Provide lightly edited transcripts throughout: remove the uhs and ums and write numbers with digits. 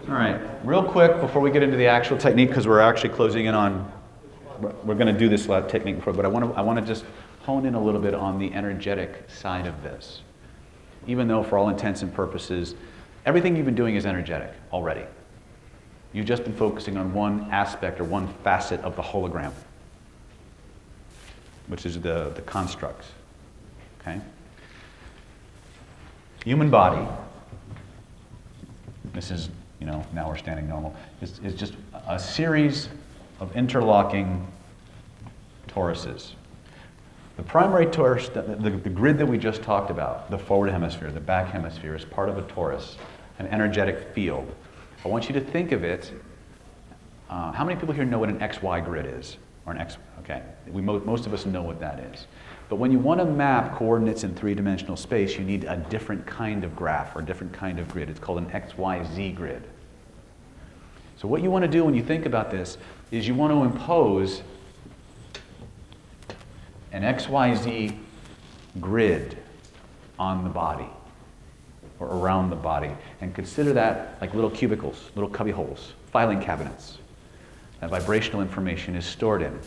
All right, real quick before we get into the actual technique, because we're actually closing in on, we're going to do this technique before, but I want to just hone in a little bit on the energetic side of this. Even though for all intents and purposes, everything you've been doing is energetic already. You've just been focusing on one aspect or one facet of the hologram, which is the constructs, okay? Human body, this is, now we're standing normal, is just a series of interlocking toruses. The primary torus, the grid that we just talked about, the forward hemisphere, the back hemisphere, is part of a torus, an energetic field. I want you to think of it, how many people here know what an XY grid is? Or an X, okay, most of us know what that is. But when you want to map coordinates in three-dimensional space, you need a different kind of graph or a different kind of grid. It's called an XYZ grid. So what you want to do when you think about this is you want to impose an XYZ grid on the body or around the body, and consider that like little cubicles, little cubby holes, filing cabinets that vibrational information is stored in.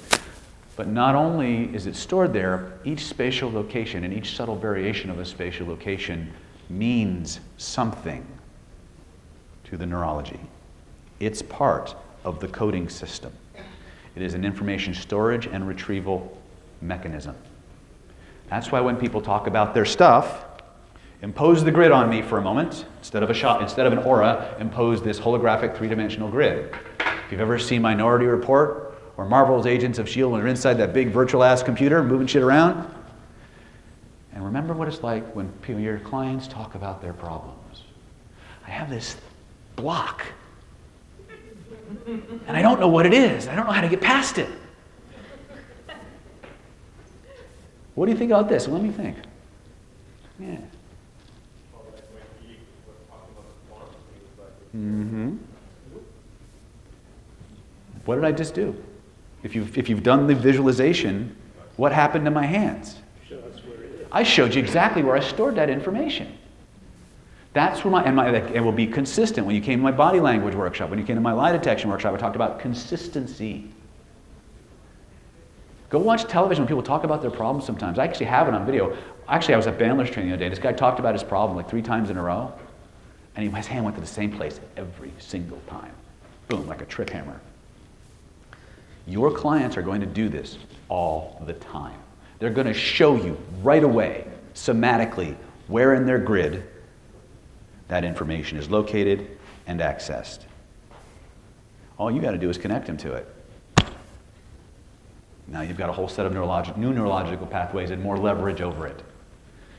But not only is it stored there, each spatial location and each subtle variation of a spatial location means something to the neurology. It's part of the coding system. It is an information storage and retrieval mechanism. That's why when people talk about their stuff, impose the grid on me for a moment. Instead of an aura, impose this holographic three-dimensional grid. If you've ever seen Minority Report or Marvel's Agents of S.H.I.E.L.D. when they're inside that big virtual-ass computer moving shit around, and remember what it's like when your clients talk about their problems. I have this block, and I don't know what it is. I don't know how to get past it. What do you think about this? Let me think. Yeah. Mm-hmm. What did I just do? If you've done the visualization, what happened to my hands? I showed you exactly where I stored that information. That's where it will be consistent. When you came to my body language workshop, when you came to my lie detection workshop, I talked about consistency. Go watch television when people talk about their problems sometimes. I actually have it on video. Actually, I was at Bandler's training the other day. This guy talked about his problem like 3 times in a row, and his hand went to the same place every single time. Boom, like a trip hammer. Your clients are going to do this all the time. They're going to show you right away, somatically, where in their grid that information is located and accessed. All you got to do is connect them to it. Now you've got a whole set of new neurological pathways and more leverage over it.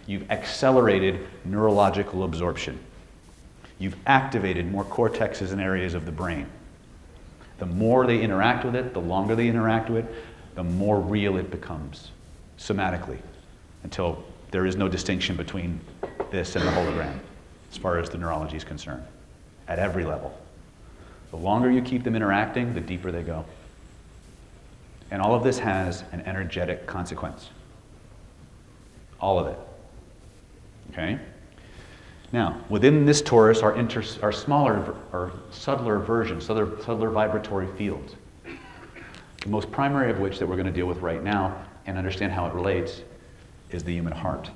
You've accelerated neurological absorption. You've activated more cortexes and areas of the brain. The more they interact with it, the longer they interact with it, the more real it becomes, somatically, until there is no distinction between this and the hologram, as far as the neurology is concerned, at every level. The longer you keep them interacting, the deeper they go. And all of this has an energetic consequence. All of it. Okay? Now, within this torus are smaller or subtler versions, subtler vibratory fields. The most primary of which that we're going to deal with right now and understand how it relates is the human heart.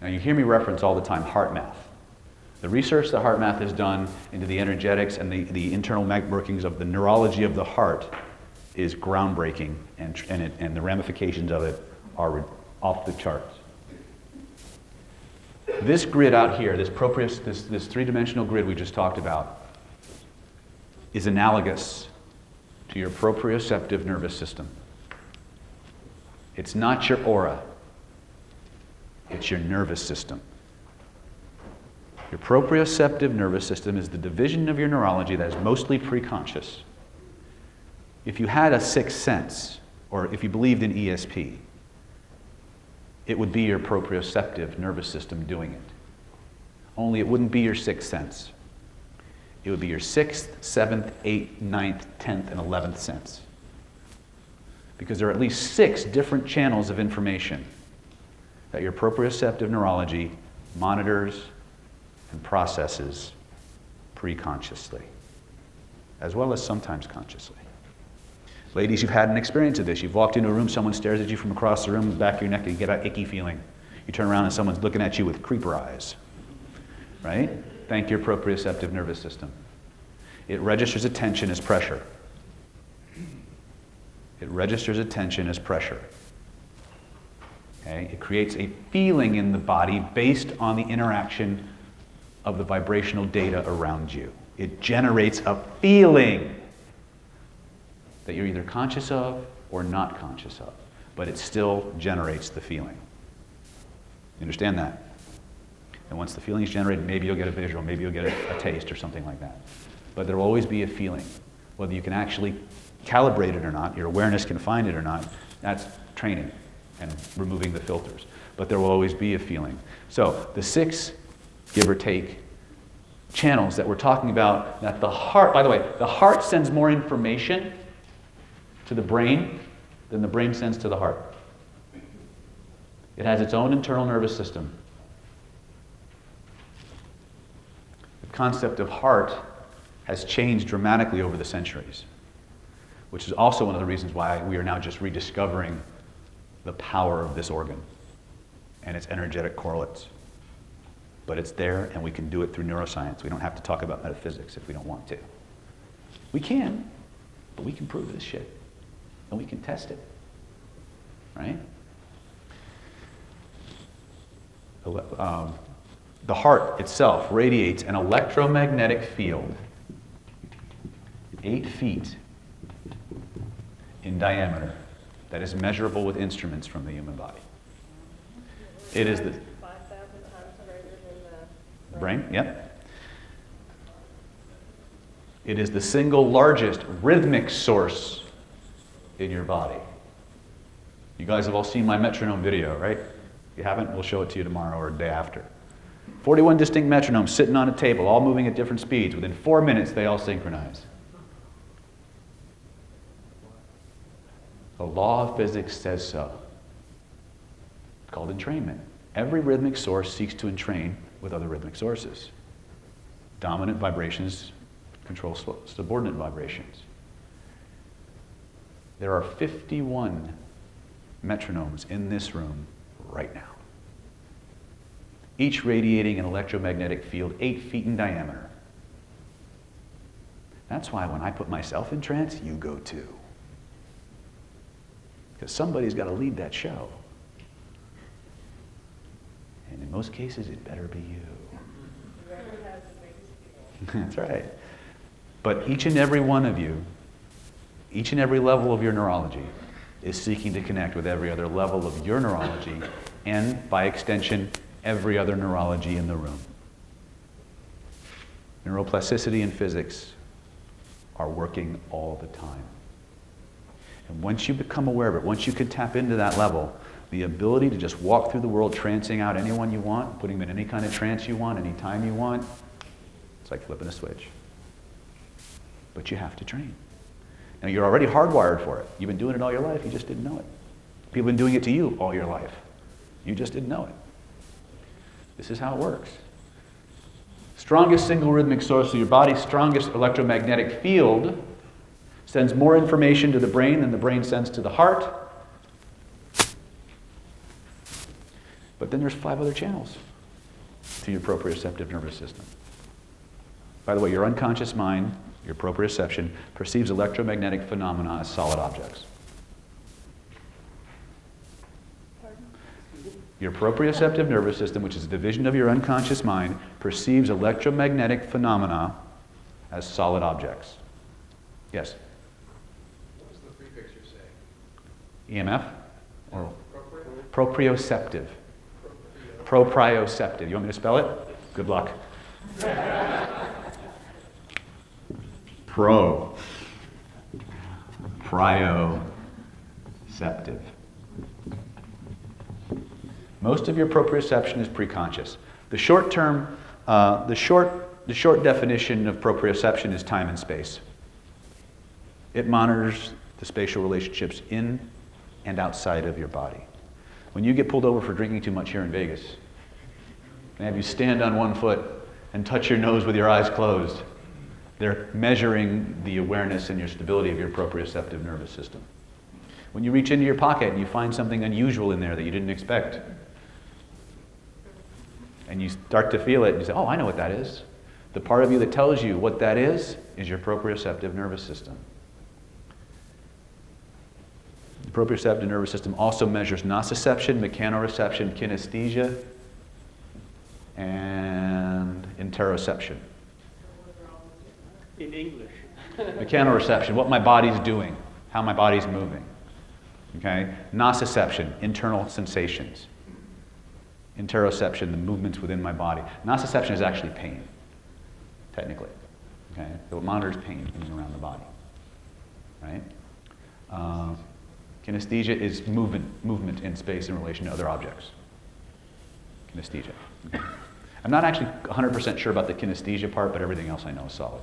Now, you hear me reference all the time HeartMath. The research that HeartMath has done into the energetics and the internal workings of the neurology of the heart is groundbreaking, and the ramifications of it are off the charts. This grid out here, this three-dimensional grid we just talked about, is analogous to your proprioceptive nervous system. It's not your aura. It's your nervous system. Your proprioceptive nervous system is the division of your neurology that is mostly preconscious. If you had a sixth sense, or if you believed in ESP, it would be your proprioceptive nervous system doing it. Only it wouldn't be your sixth sense. It would be your 6th, 7th, 8th, 9th, 10th, and 11th sense. Because there are at least 6 different channels of information that your proprioceptive neurology monitors and processes preconsciously, as well as sometimes consciously. Ladies, you've had an experience of this. You've walked into a room, someone stares at you from across the room, the back of your neck, and you get an icky feeling. You turn around and someone's looking at you with creeper eyes, right? Thank your proprioceptive nervous system. It registers attention as pressure. It registers attention as pressure. Okay? It creates a feeling in the body based on the interaction of the vibrational data around you. It generates a feeling that you're either conscious of or not conscious of, but it still generates the feeling. You understand that? And once the feeling is generated, maybe you'll get a visual, maybe you'll get a taste or something like that. But there will always be a feeling. Whether you can actually calibrate it or not, your awareness can find it or not, that's training and removing the filters. But there will always be a feeling. So the 6, give or take, channels that we're talking about, that the heart, by the way, the heart sends more information to the brain than the brain sends to the heart. It has its own internal nervous system. The concept of heart has changed dramatically over the centuries, which is also one of the reasons why we are now just rediscovering the power of this organ and its energetic correlates. But it's there, and we can do it through neuroscience. We don't have to talk about metaphysics if we don't want to. We can, but we can prove this shit, and we can test it, right? The heart itself radiates an electromagnetic field 8 feet in diameter that is measurable with instruments from the human body. It is the 5,000 times greater than the brain, yep. It is the single largest rhythmic source in your body. You guys have all seen my metronome video, right? If you haven't, we'll show it to you tomorrow or the day after. 41 distinct metronomes sitting on a table, all moving at different speeds. Within 4 minutes, they all synchronize. The law of physics says so. It's called entrainment. Every rhythmic source seeks to entrain with other rhythmic sources. Dominant vibrations control subordinate vibrations. There are 51 metronomes in this room right now, each radiating an electromagnetic field 8 feet in diameter. That's why when I put myself in trance, you go too. Because somebody's got to lead that show. And in most cases, it better be you. That's right. But each and every one of you, each and every level of your neurology is seeking to connect with every other level of your neurology and, by extension, every other neurology in the room. Neuroplasticity and physics are working all the time. And once you become aware of it, once you can tap into that level, the ability to just walk through the world trancing out anyone you want, putting them in any kind of trance you want, anytime you want, it's like flipping a switch. But you have to train. Now, you're already hardwired for it. You've been doing it all your life, you just didn't know it. People have been doing it to you all your life. You just didn't know it. This is how it works. Strongest single rhythmic source of your body's strongest electromagnetic field sends more information to the brain than the brain sends to the heart. But then there's 5 other channels to your proprioceptive nervous system. By the way, your unconscious mind, your proprioception, perceives electromagnetic phenomena as solid objects. Pardon? Your proprioceptive nervous system, which is a division of your unconscious mind, perceives electromagnetic phenomena as solid objects. Yes? What does the prefix you're saying? EMF? Or proprioceptive. Proprioceptive. You want me to spell it? Good luck. Proprioceptive. Most of your proprioception is preconscious. The short definition of proprioception is time and space. It monitors the spatial relationships in and outside of your body. When you get pulled over for drinking too much here in Vegas, they have you stand on one foot and touch your nose with your eyes closed. They're measuring the awareness and your stability of your proprioceptive nervous system. When you reach into your pocket and you find something unusual in there that you didn't expect, and you start to feel it, and you say, oh, I know what that is. The part of you that tells you what that is your proprioceptive nervous system. The proprioceptive nervous system also measures nociception, mechanoreception, kinesthesia, and interoception. In English. Mechanoreception, what my body's doing, how my body's moving. Okay? Nociception, internal sensations. Interoception, the movements within my body. Nociception is actually pain, technically. Okay? So it monitors pain in and around the body. Right? Kinesthesia is movement in space in relation to other objects. Kinesthesia. Okay. I'm not actually 100% sure about the kinesthesia part, but everything else I know is solid.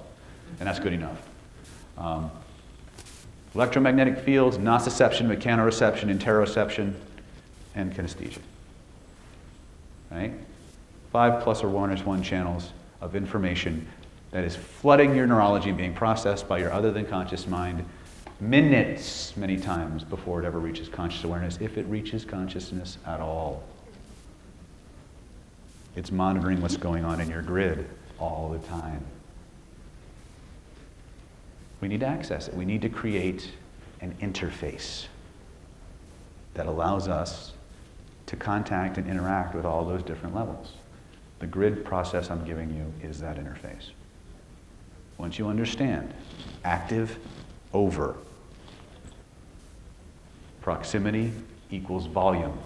And that's good enough. Electromagnetic fields, nociception, mechanoreception, interoception, and kinesthesia. Right? 5 plus or minus 1 channels of information that is flooding your neurology and being processed by your other than conscious mind minutes, many times, before it ever reaches conscious awareness, if it reaches consciousness at all. It's monitoring what's going on in your grid all the time. We need to access it. We need to create an interface that allows us to contact and interact with all those different levels. The grid process I'm giving you is that interface. Once you understand, active over. Proximity equals volume.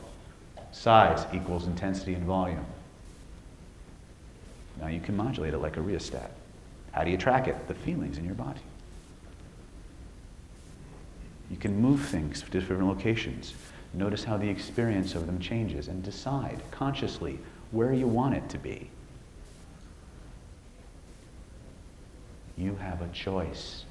Size equals intensity and volume. Now you can modulate it like a rheostat. How do you track it? The feelings in your body. You can move things to different locations. Notice how the experience of them changes and decide consciously where you want it to be. You have a choice.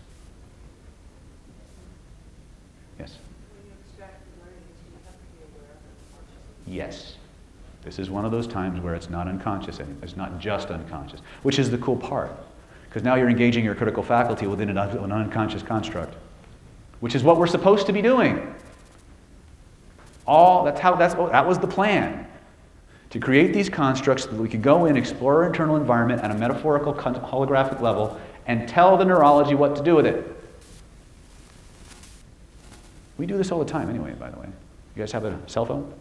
Yes? When you extract the learnings, you have to be aware of it consciously. Yes. This is one of those times where it's not unconscious anymore. It's not just unconscious, which is the cool part. Because now you're engaging your critical faculty within an unconscious construct, which is what we're supposed to be doing. That was the plan. To create these constructs so that we could go in, explore our internal environment at a metaphorical holographic level, and tell the neurology what to do with it. We do this all the time anyway, by the way. You guys have a cell phone?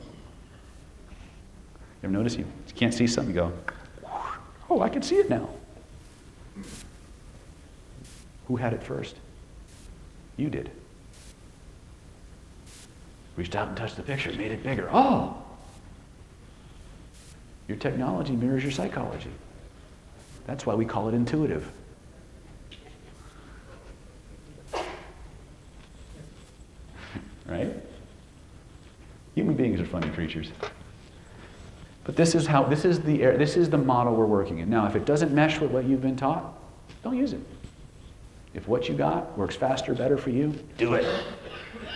You ever notice you can't see something, you go, oh, I can see it now. Who had it first? You did. Reached out and touched the picture, made it bigger. Oh! Your technology mirrors your psychology. That's why we call it intuitive. Right? Human beings are funny creatures. But this is the model we're working in. Now, if it doesn't mesh with what you've been taught, don't use it. If what you got works faster, better for you, do it.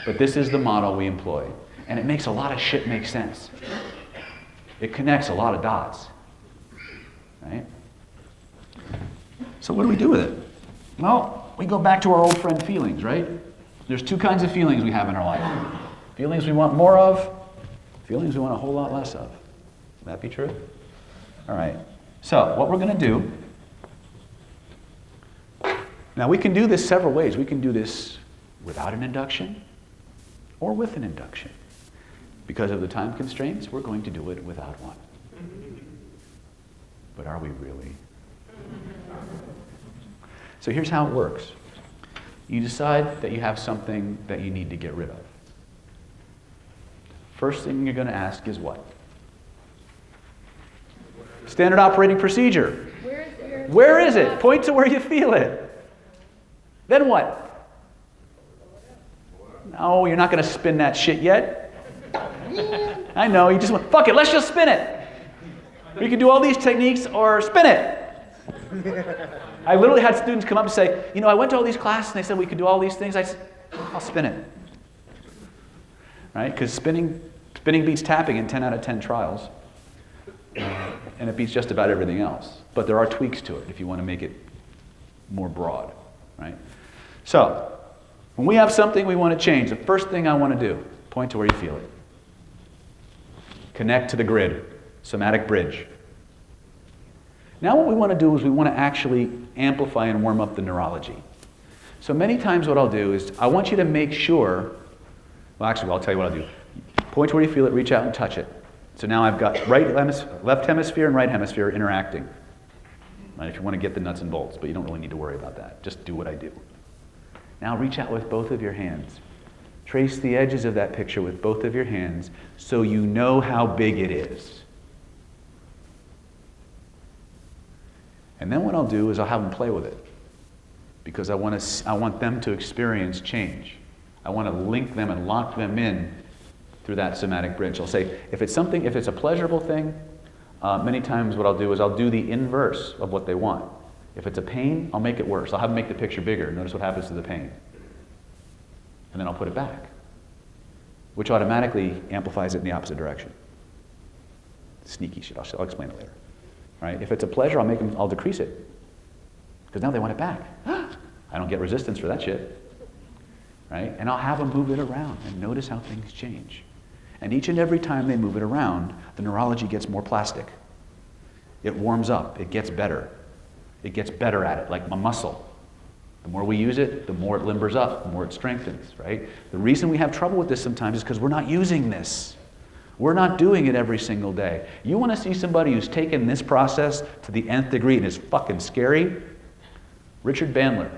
But this is the model we employ. And it makes a lot of shit make sense. It connects a lot of dots. Right? So what do we do with it? Well, we go back to our old friend feelings, right? There's 2 kinds of feelings we have in our life. Feelings we want more of, feelings we want a whole lot less of. Would that be true? All right. So what we're going to do, now we can do this several ways. We can do this without an induction or with an induction. Because of the time constraints, we're going to do it without one. But are we really? So here's how it works. You decide that you have something that you need to get rid of. First thing you're going to ask is what? Standard operating procedure. Where is it? Point to where you feel it. Then what? No, you're not going to spin that shit yet. I know, you just went, fuck it, let's just spin it. We can do all these techniques or spin it. I literally had students come up and say, I went to all these classes and they said we could do all these things. I said, I'll spin it. Right? Because spinning beats tapping in 10 out of 10 trials. And it beats just about everything else. But there are tweaks to it if you want to make it more broad, right? So, when we have something we want to change, the first thing I want to do, point to where you feel it. Connect to the grid, somatic bridge. Now what we want to do is we want to actually amplify and warm up the neurology. So many times what I'll do is I want you to make sure, well actually I'll tell you what I'll do. Point to where you feel it, reach out and touch it. So now I've got left hemisphere and right hemisphere interacting. Right, if you want to get the nuts and bolts, but you don't really need to worry about that. Just do what I do. Now reach out with both of your hands. Trace the edges of that picture with both of your hands so you know how big it is. And then what I'll do is I'll have them play with it. Because I want them to experience change. I want to link them and lock them in through that somatic bridge. I'll say, if it's a pleasurable thing, many times what I'll do is I'll do the inverse of what they want. If it's a pain, I'll make it worse. I'll have them make the picture bigger. Notice what happens to the pain. And then I'll put it back, which automatically amplifies it in the opposite direction. Sneaky shit. I'll explain it later. Right? If it's a pleasure, I'll decrease it. Because now they want it back. I don't get resistance for that shit. Right? And I'll have them move it around and notice how things change. And each and every time they move it around, the neurology gets more plastic. It warms up. It gets better. It gets better at it, like a muscle. The more we use it, the more it limbers up, the more it strengthens, right? The reason we have trouble with this sometimes is because we're not using this. We're not doing it every single day. You want to see somebody who's taken this process to the nth degree and is fucking scary? Richard Bandler.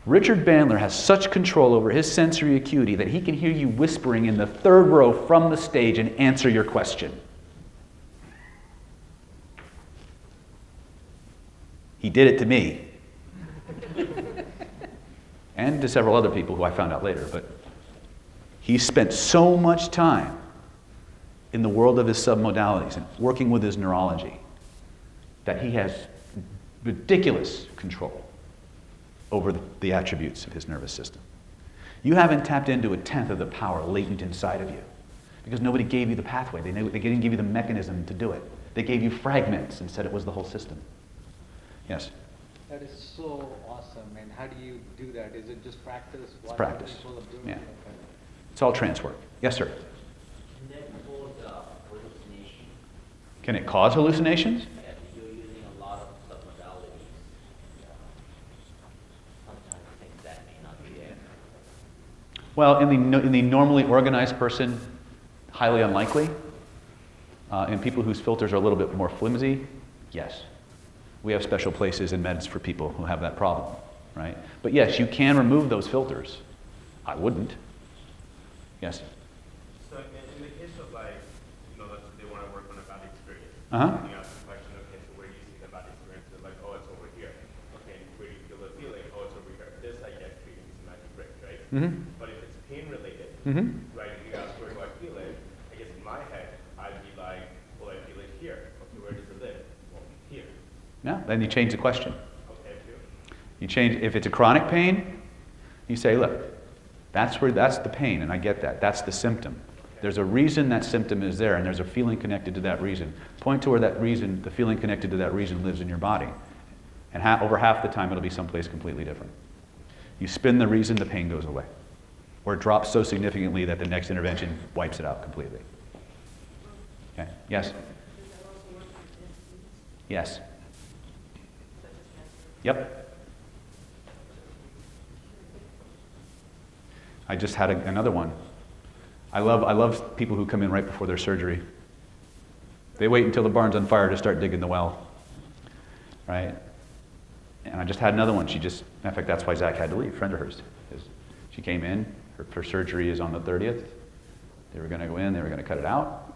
Richard Bandler has such control over his sensory acuity that he can hear you whispering in the third row from the stage and answer your question. He did it to me. And to several other people who I found out later. But he spent so much time in the world of his submodalities and working with his neurology that he has ridiculous control over the attributes of his nervous system. You haven't tapped into a tenth of the power latent inside of you because nobody gave you the pathway. They didn't give you the mechanism to do it. They gave you fragments and said it was the whole system. Yes? That is so awesome. And how do you do that? Is it just practice? It's practice. Yeah. Okay. It's all trance work. Yes, sir? Can that cause hallucination? Can it cause hallucinations? Yeah, you're using a lot of submodalities. Sometimes things that may not be there. Well, in the normally organized person, highly unlikely. In people whose filters are a little bit more flimsy, yes. We have special places in meds for people who have that problem, right? But yes, you can remove those filters. I wouldn't. Yes? So in the case of let's say they want to work on a bad experience. Uh-huh. You ask the question, okay, so where do you see the bad experience? They're like, oh, it's over here. Okay, and where do you feel the feeling? Oh, it's over here. This I get treating somatic break, right? Mm-hmm. But if it's pain related, Mm-hmm. right, and you ask where do I feel it? I guess in my head, I'd be like, well, I feel it here. Okay, where does it live? Well, here. Yeah, then you change the question. Okay, too. You change, if it's a chronic pain, you say, look, that's the pain, and I get that. That's the symptom. There's a reason that symptom is there, and there's a feeling connected to that reason. Point to where that reason, the feeling connected to that reason lives in your body. And over half the time, it'll be someplace completely different. You spin the reason, the pain goes away. Or it drops so significantly that the next intervention wipes it out completely. Okay, yes? Does that also work for disease, Yes. such as cancer? Yep. I just had another one. I love people who come in right before their surgery. They wait until the barn's on fire to start digging the well, right? And I just had another one. In fact, that's why Zach had to leave, a friend of hers. She came in, her surgery is on the 30th. They were going to go in, they were going to cut it out.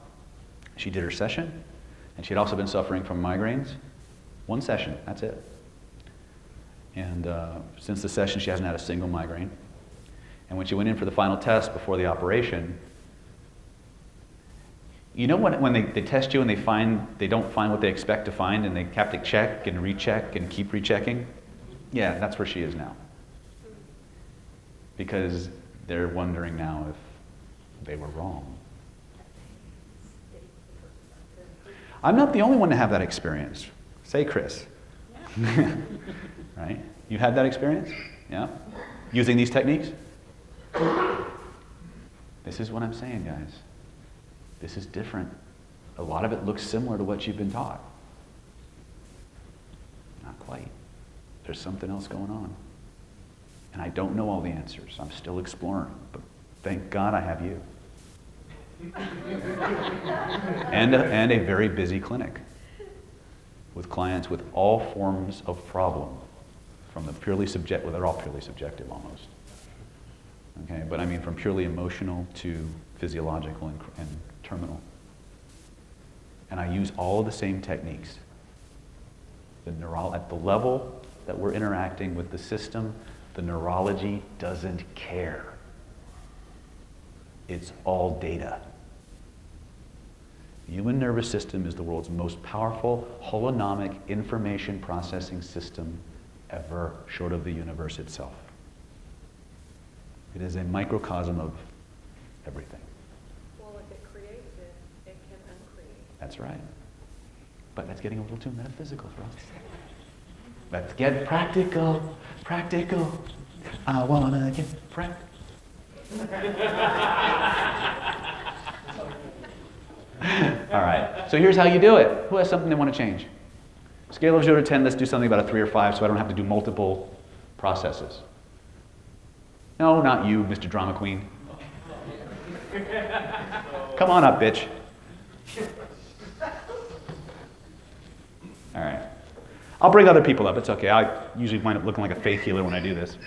She did her session, and she had also been suffering from migraines. One session, that's it. And since the session, she hasn't had a single migraine. And when she went in for the final test before the operation, you know when they test you and they don't find what they expect to find and they have to check and recheck and keep rechecking? Yeah, that's where she is now. Because they're wondering now if they were wrong. I'm not the only one to have that experience. Say, Chris. Right? You had that experience? Yeah? Using these techniques? This is what I'm saying, guys. This is different. A lot of it looks similar to what you've been taught. Not quite. There's something else going on. And I don't know all the answers. I'm still exploring. But thank God I have you. and a very busy clinic with clients with all forms of problem, from the purely subjective, well, they're all purely subjective almost. Okay, but I mean from purely emotional to physiological and terminal. And I use all of the same techniques. At the level that we're interacting with the system, the neurology doesn't care. It's all data. The human nervous system is the world's most powerful holonomic information processing system ever, short of the universe itself. It is a microcosm of everything. Well, if it creates it, it can uncreate. That's right. But that's getting a little too metaphysical for us. Let's get practical, practical. I wanna get practical. All right, so here's how you do it. Who has something they want to change? Scale of 0 to 10, let's do something about a 3 or 5 so I don't have to do multiple processes. No, not you, Mr. Drama Queen. Come on up, bitch. All right. I'll bring other people up, it's okay. I usually wind up looking like a faith healer when I do this.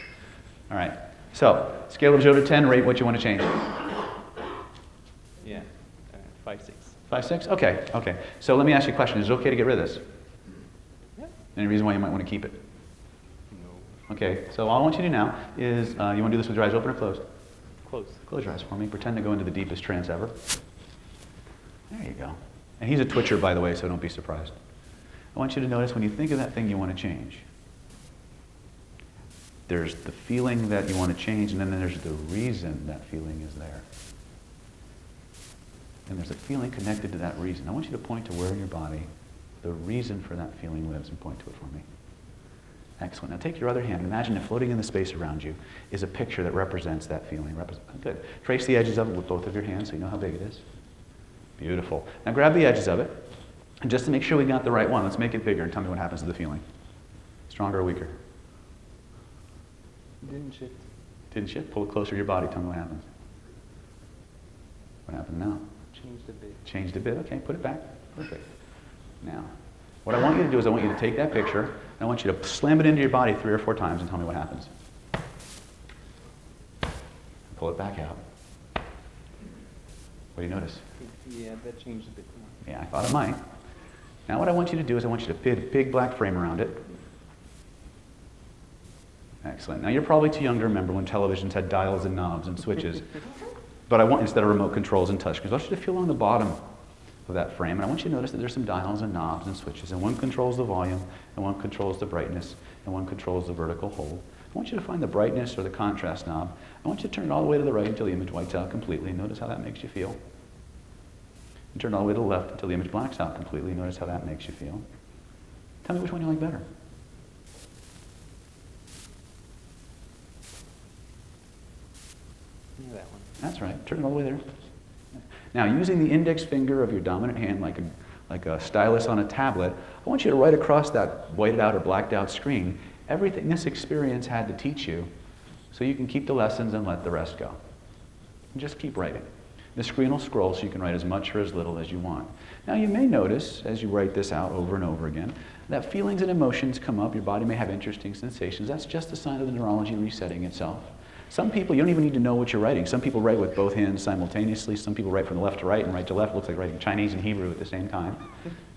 All right, so scale of 0 to 10, rate what you want to change. Yeah, 5, 6. 5, 6? Okay, okay. So let me ask you a question. Is it okay to get rid of this? Yeah. Any reason why you might want to keep it? No. Okay, so all I want you to do now is, you want to do this with your eyes open or closed? Close. Close your eyes for me. Pretend to go into the deepest trance ever. There you go. And he's a twitcher, by the way, so don't be surprised. I want you to notice when you think of that thing you want to change, there's the feeling that you want to change, and then there's the reason that feeling is there. And there's a feeling connected to that reason. I want you to point to where in your body the reason for that feeling lives and point to it for me. Excellent. Now take your other hand. Imagine that floating in the space around you is a picture that represents that feeling. Good. Trace the edges of it with both of your hands so you know how big it is. Beautiful. Now grab the edges of it. And just to make sure we got the right one, let's make it bigger and tell me what happens to the feeling. Stronger or weaker? Didn't shift. Didn't shift? Pull it closer to your body. Tell me what happens. What happened now? Changed a bit. Changed a bit. Okay, put it back. Perfect. Now, what I want you to do is I want you to take that picture and I want you to slam it into your body 3 or 4 times and tell me what happens. Pull it back out. What do you notice? Yeah, that changed a bit more. Yeah, I thought it might. Now what I want you to do is I want you to put a big black frame around it. Excellent. Now you're probably too young to remember when televisions had dials and knobs and switches. But I want, instead of remote controls and touch screens, I want you to feel along the bottom of that frame, and I want you to notice that there's some dials and knobs and switches, and one controls the volume, and one controls the brightness, and one controls the vertical hold. I want you to find the brightness or the contrast knob. I want you to turn it all the way to the right until the image whites out completely. Notice how that makes you feel. And turn it all the way to the left until the image blacks out completely. Notice how that makes you feel. Tell me which one you like better. Yeah, that one. That's right. Turn it all the way there. Now, using the index finger of your dominant hand like a stylus on a tablet, I want you to write across that whited out or blacked out screen everything this experience had to teach you so you can keep the lessons and let the rest go. And just keep writing. The screen will scroll so you can write as much or as little as you want. Now, you may notice, as you write this out over and over again, that feelings and emotions come up. Your body may have interesting sensations. That's just a sign of the neurology resetting itself. Some people, you don't even need to know what you're writing. Some people write with both hands simultaneously. Some people write from the left to right and right to left. It looks like writing Chinese and Hebrew at the same time.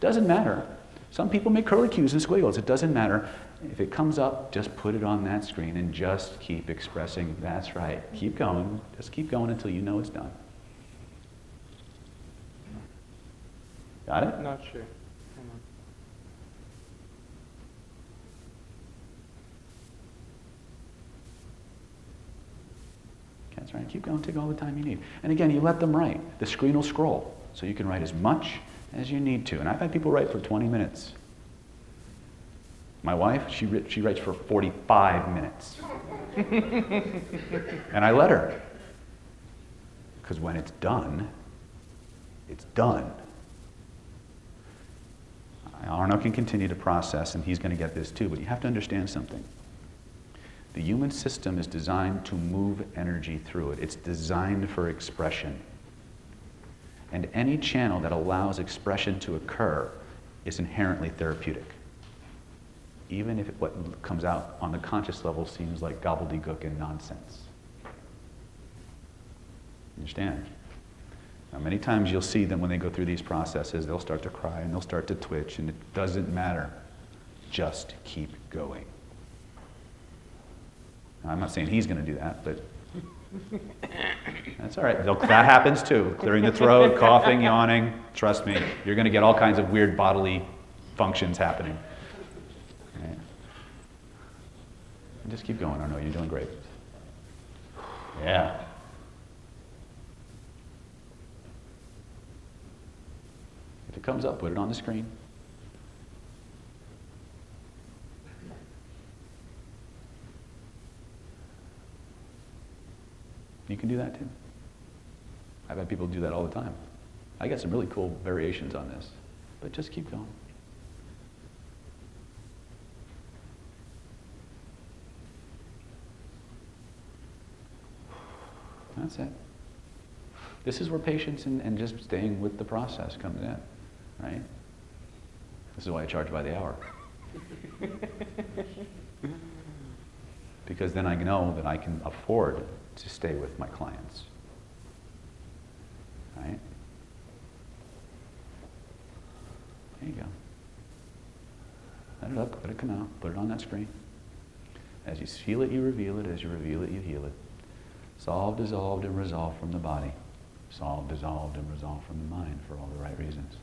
Doesn't matter. Some people make curlicues and squiggles. It doesn't matter. If it comes up, just put it on that screen and just keep expressing. That's right. Keep going. Just keep going until you know it's done. Got it? Not sure. Hang on. That's right. Keep going. Take all the time you need. And again, you let them write. The screen will scroll, so you can write as much as you need to. And I've had people write for 20 minutes. My wife, she writes for 45 minutes. And I let her. Because when it's done, it's done. Arno can continue to process, and he's going to get this too, but you have to understand something. The human system is designed to move energy through it. It's designed for expression. And any channel that allows expression to occur is inherently therapeutic. Even if what comes out on the conscious level seems like gobbledygook and nonsense. Understand? Now, many times you'll see them when they go through these processes, they'll start to cry and they'll start to twitch, and it doesn't matter. Just keep going. Now, I'm not saying he's going to do that, but that's all right. That happens too. Clearing the throat, coughing, yawning. Trust me, you're going to get all kinds of weird bodily functions happening. Right? Just keep going, Arno. You're doing great. Yeah. If it comes up, put it on the screen. You can do that too. I've had people do that all the time. I got some really cool variations on this, but just keep going. That's it. This is where patience and just staying with the process comes in, right? This is why I charge by the hour. Because then I know that I can afford to stay with my clients, right? There you go. Let it up, let it come out, put it on that screen. As you feel it, you reveal it. As you reveal it, you heal it. Solved, dissolved, and resolved from the body. Solved, dissolved, and resolved from the mind for all the right reasons.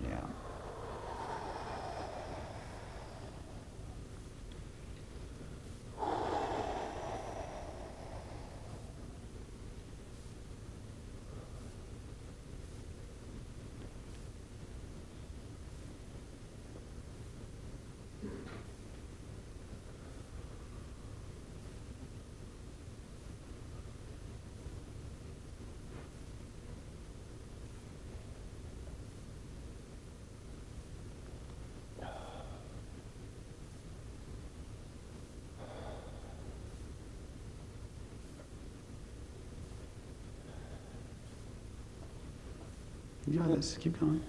Yeah. You got this. Keep going.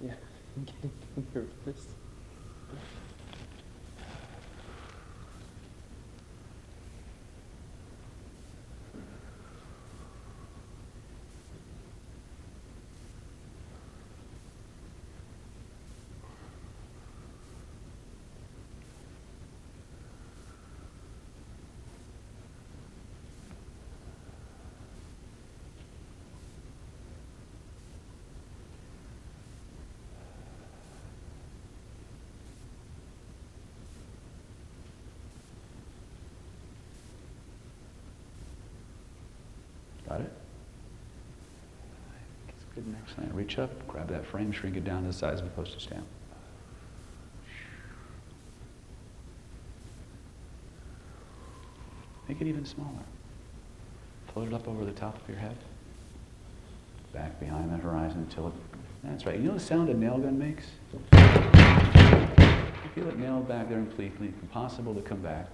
Yeah, I'm getting nervous. Got it? It's good next. Excellent. Reach up, grab that frame, shrink it down to the size of a postage stamp. Make it even smaller. Float it up over the top of your head. Back behind the horizon until it... That's right. You know the sound a nail gun makes? You feel it nailed back there completely, impossible to come back.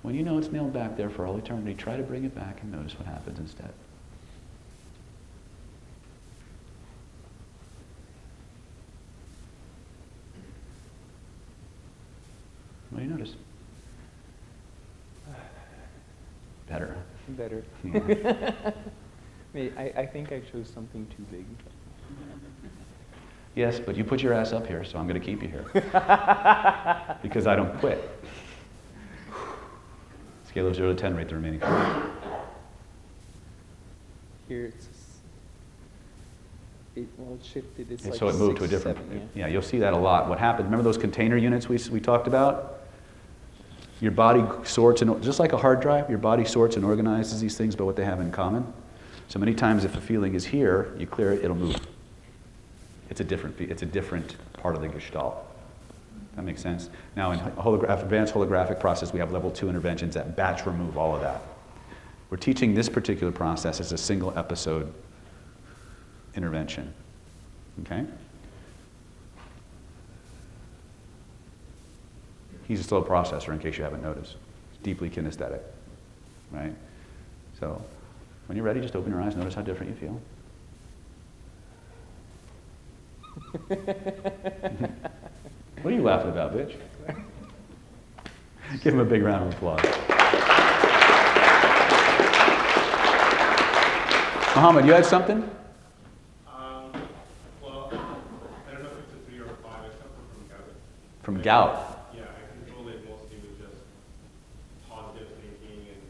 When you know it's nailed back there for all eternity, try to bring it back and notice what happens instead. What do you notice? Better. Better. Yeah. I think I chose something too big. Yes, but you put your ass up here, so I'm going to keep you here. Because I don't quit. Scale of 0 to 10, rate the remaining. Here it's it shifted. It's And like so it moved to a 6, different, 7, yeah, you'll see that a lot. What happens, remember those container units we talked about? Your body sorts, and just like a hard drive, your body sorts and organizes these things by what they have in common. So many times if a feeling is here, you clear it, it'll move. It's a different part of the gestalt. That makes sense? Now in advanced holographic process, we have level 2 interventions that batch remove all of that. We're teaching this particular process as a single episode intervention. Okay? He's a slow processor, in case you haven't noticed. He's deeply kinesthetic, right? So, when you're ready, just open your eyes, notice how different you feel. What are you laughing about, bitch? Give him a big round of applause. Muhammad, you had something? Well, I don't know if it's a 3 or a 5. I suffer from gout. From gout. Yeah, I control it mostly with just positive thinking and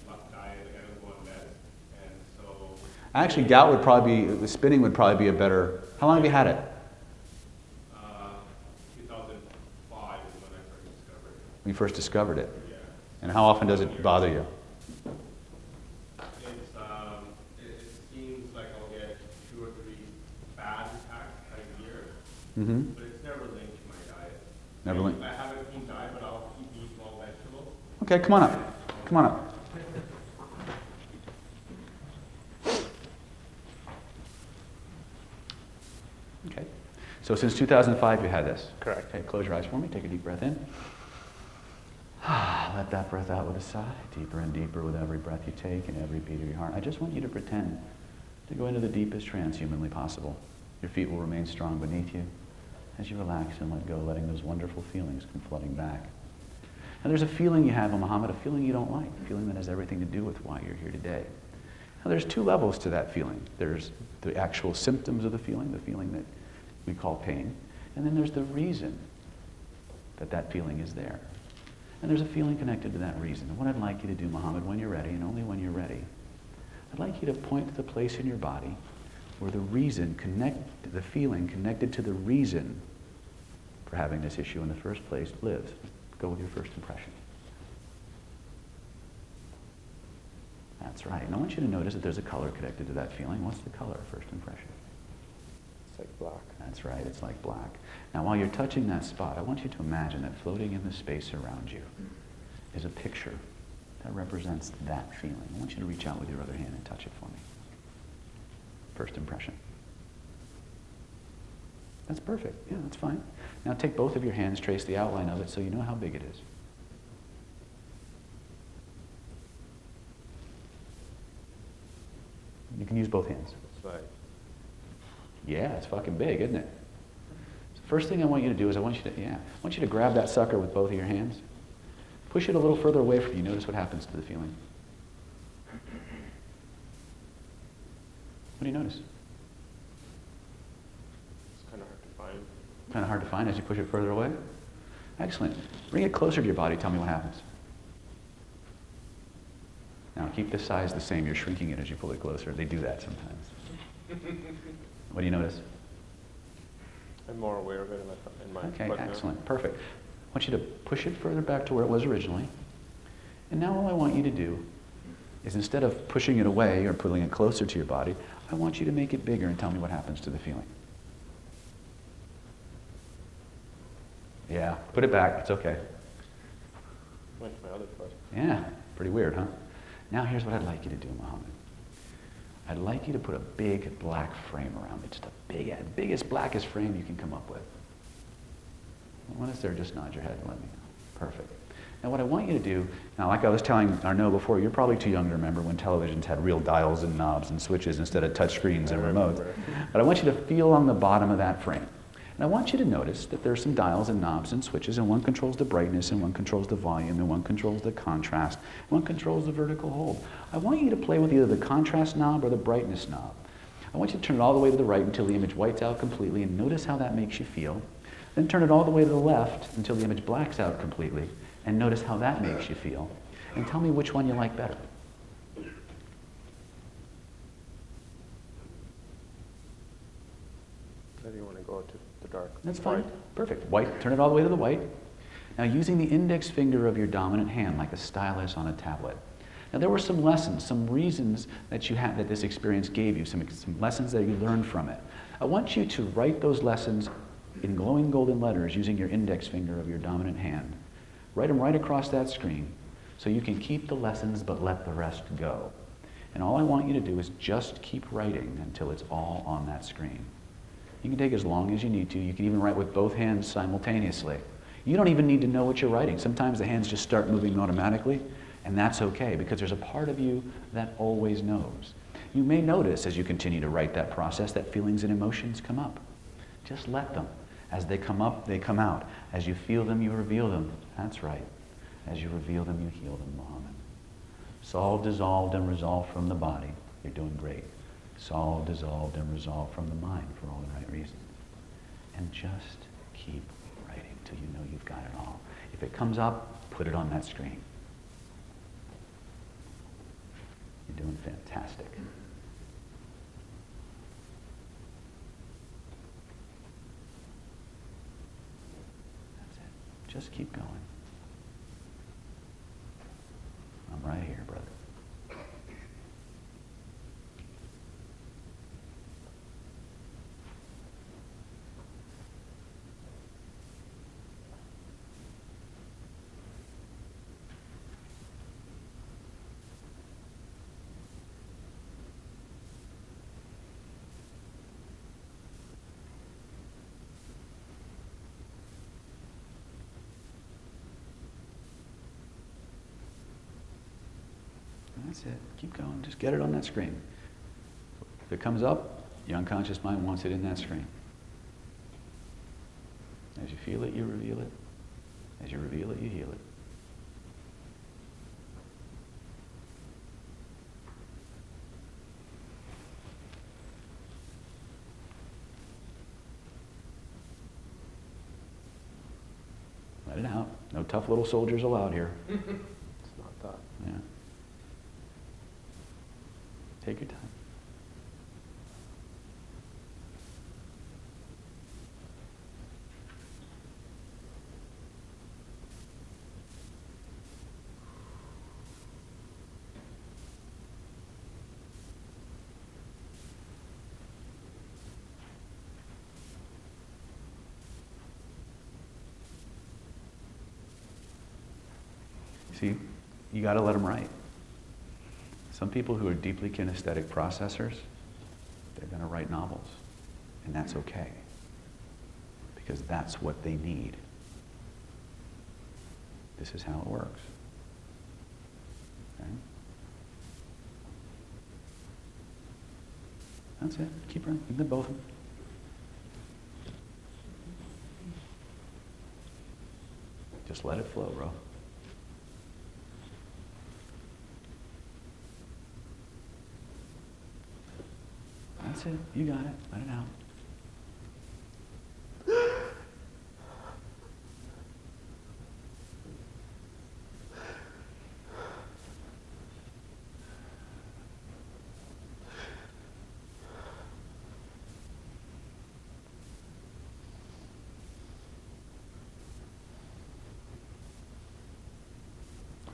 not diet. Like I don't go on meds, and so. Actually, gout would probably be, the spinning would probably be a better. How long have you had it? 2005 is when I first discovered it. When you first discovered it. Yeah. And how often does it bother you? It seems like I'll get 2 or 3 bad attacks a year, Mm-hmm. but it's never linked to my diet. Never linked. I have a clean diet, but I'll eat small vegetables. Okay, come on up. Come on up. Okay. So since 2005 you had this? Correct. Okay, close your eyes for me. Take a deep breath in. Let that breath out with a sigh. Deeper and deeper with every breath you take and every beat of your heart. I just want you to pretend to go into the deepest trance humanly possible. Your feet will remain strong beneath you as you relax and let go, letting those wonderful feelings come flooding back. And there's a feeling you have, Muhammad, a feeling you don't like, a feeling that has everything to do with why you're here today. Now there's 2 levels to that feeling. There's the actual symptoms of the feeling that we call pain, and then there's the reason that that feeling is there. And there's a feeling connected to that reason. And what I'd like you to do, Muhammad, when you're ready, and only when you're ready, I'd like you to point to the place in your body where the feeling connected to the reason for having this issue in the first place lives. Go with your first impression. That's right. And I want you to notice that there's a color connected to that feeling. What's the color, first impression? It's like black. That's right, it's like black. Now while you're touching that spot, I want you to imagine that floating in the space around you is a picture that represents that feeling. I want you to reach out with your other hand and touch it for me. First impression. That's perfect. Yeah, that's fine. Now take both of your hands, trace the outline of it so you know how big it is. You can use both hands. It's like, Yeah, it's fucking big, isn't it? So first thing I want you to do is I want you to grab that sucker with both of your hands. Push it a little further away from you. Notice what happens to the feeling. What do you notice? It's kind of hard to find. Kind of hard to find as you push it further away? Excellent. Bring it closer to your body. Tell me what happens. Now keep the size the same. You're shrinking it as you pull it closer. They do that sometimes. What do you notice? I'm more aware of it in my Okay, foot now. excellent. Perfect. I want you to push it further back to where it was originally. And now all I want you to do is instead of pushing it away or pulling it closer to your body, I want you to make it bigger and tell me what happens to the feeling. Yeah, put it back. It's okay. Went to my other foot. Yeah, pretty weird, huh? Now here's what I'd like you to do, Muhammad. I'd like you to put a big black frame around it, just a biggest, blackest frame you can come up with. When it's there, just nod your head and let me know. Perfect. Now what I want you to do, now like I was telling Arnaud before, you're probably too young to remember when televisions had real dials and knobs and switches instead of touch screens and remotes. But I want you to feel on the bottom of that frame. And I want you to notice that there's some dials and knobs and switches, and one controls the brightness, and one controls the volume, and one controls the contrast, one controls the vertical hold. I want you to play with either the contrast knob or the brightness knob. I want you to turn it all the way to the right until the image whites out completely, and notice how that makes you feel. Then turn it all the way to the left until the image blacks out completely, and notice how that makes you feel. And tell me which one you like better. Then you want to go to the dark. That's fine. White. Perfect. White, turn it all the way to the white. Now using the index finger of your dominant hand like a stylus on a tablet. Now there were some lessons, some reasons that you had, that this experience gave you, some lessons that you learned from it. I want you to write those lessons in glowing golden letters using your index finger of your dominant hand. Write them right across that screen so you can keep the lessons but let the rest go. And all I want you to do is just keep writing until it's all on that screen. You can take as long as you need to. You can even write with both hands simultaneously. You don't even need to know what you're writing. Sometimes the hands just start moving automatically, and that's okay because there's a part of you that always knows. You may notice as you continue to write that process that feelings and emotions come up. Just let them. As they come up, they come out. As you feel them, you reveal them. That's right. As you reveal them, you heal them, Muhammad. Solved, dissolved, and resolved from the body. You're doing great. Solved, dissolved, and resolved from the mind for all the right reasons. And just keep writing till you know you've got it all. If it comes up, put it on that screen. You're doing fantastic. That's it. Just keep going. I'm right here, brother. That's it. Keep going. Just get it on that screen. If it comes up, your unconscious mind wants it in that screen. As you feel it, you reveal it. As you reveal it, you heal it. Let it out. No tough little soldiers allowed here. It's not that. Yeah. Take your time. See, you got to let them write. Some people who are deeply kinesthetic processors, they're going to write novels. And that's okay. Because that's what they need. This is how it works. Okay? That's it. Keep writing. You can both of them. Just let it flow, bro. That's it. You got it. Let it out.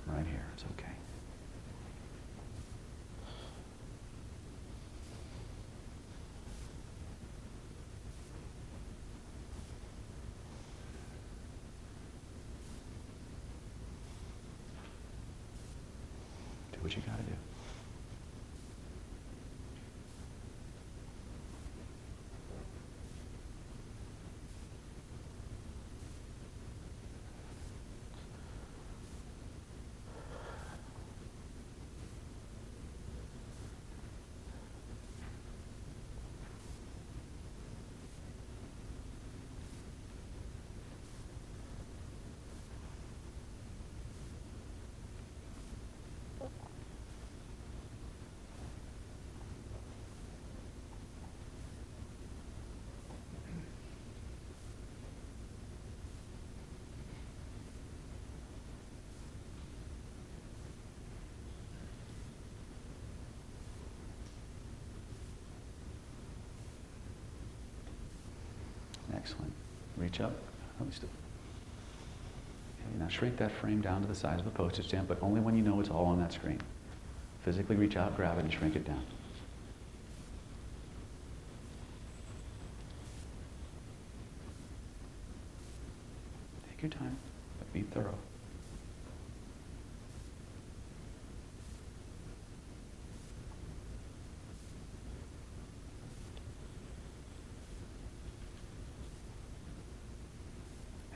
Right here. It's okay. Do what you got to do. Excellent. Reach up. Oh, still. Okay, now shrink that frame down to the size of a postage stamp, but only when you know it's all on that screen. Physically reach out, grab it, and shrink it down. Take your time, but be thorough.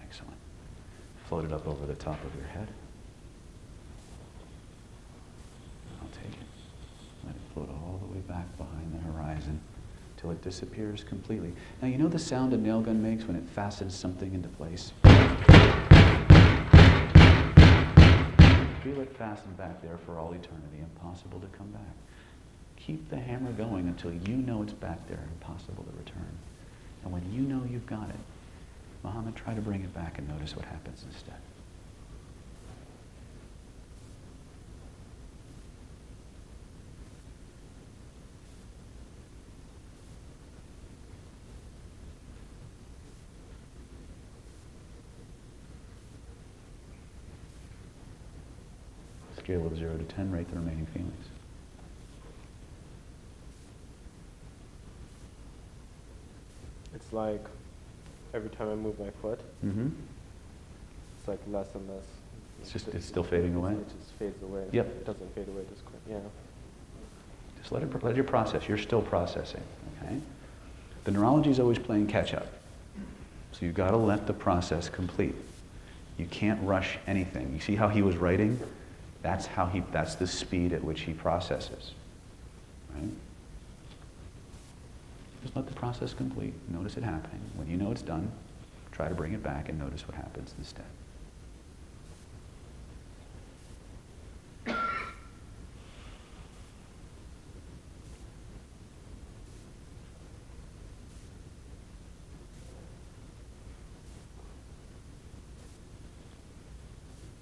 Excellent. Float it up over the top of your head. I'll take it. Let it float all the way back behind the horizon till it disappears completely. Now you know the sound a nail gun makes when it fastens something into place? Feel it fasten back there for all eternity, impossible to come back. Keep the hammer going until you know it's back there, impossible to return. And when you know you've got it, Muhammad, try to bring it back and notice what happens instead. Scale of 0 to 10, rate the remaining feelings. It's like every time I move my foot, Mm-hmm. it's like less and less. It's still fading away? It just fades away. Yep. It doesn't fade away just quick. Yeah. Just let it process. You're still processing, okay? The neurology is always playing catch up. So you've got to let the process complete. You can't rush anything. You see how he was writing? That's the speed at which he processes, right? Just let the process complete. Notice it happening. When you know it's done, try to bring it back and notice what happens instead.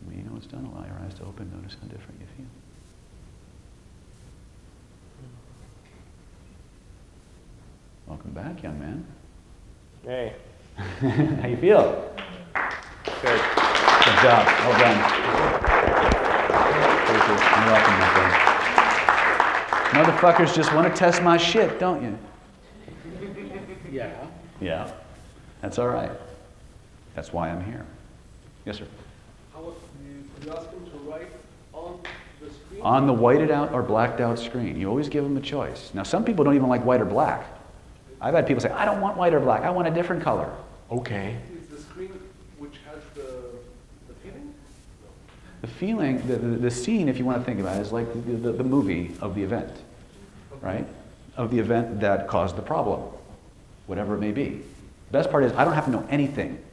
When you know it's done, allow your eyes to open. Notice how different you feel. Welcome back, young man. Hey. How you feel? Good. Good job. Well done. You're welcome, my friend. Motherfuckers just want to test my shit, don't you? Yeah. Yeah. That's all right. That's why I'm here. Yes, sir. You ask him to write on the screen? On the whited out or blacked out screen. You always give them a choice. Now, some people don't even like white or black. I've had people say, I don't want white or black. I want a different color. Okay. Is the screen which has the feeling? The feeling, the scene, if you want to think about it, is like the movie of the event, right? Of the event that caused the problem, whatever it may be. The best part is I don't have to know anything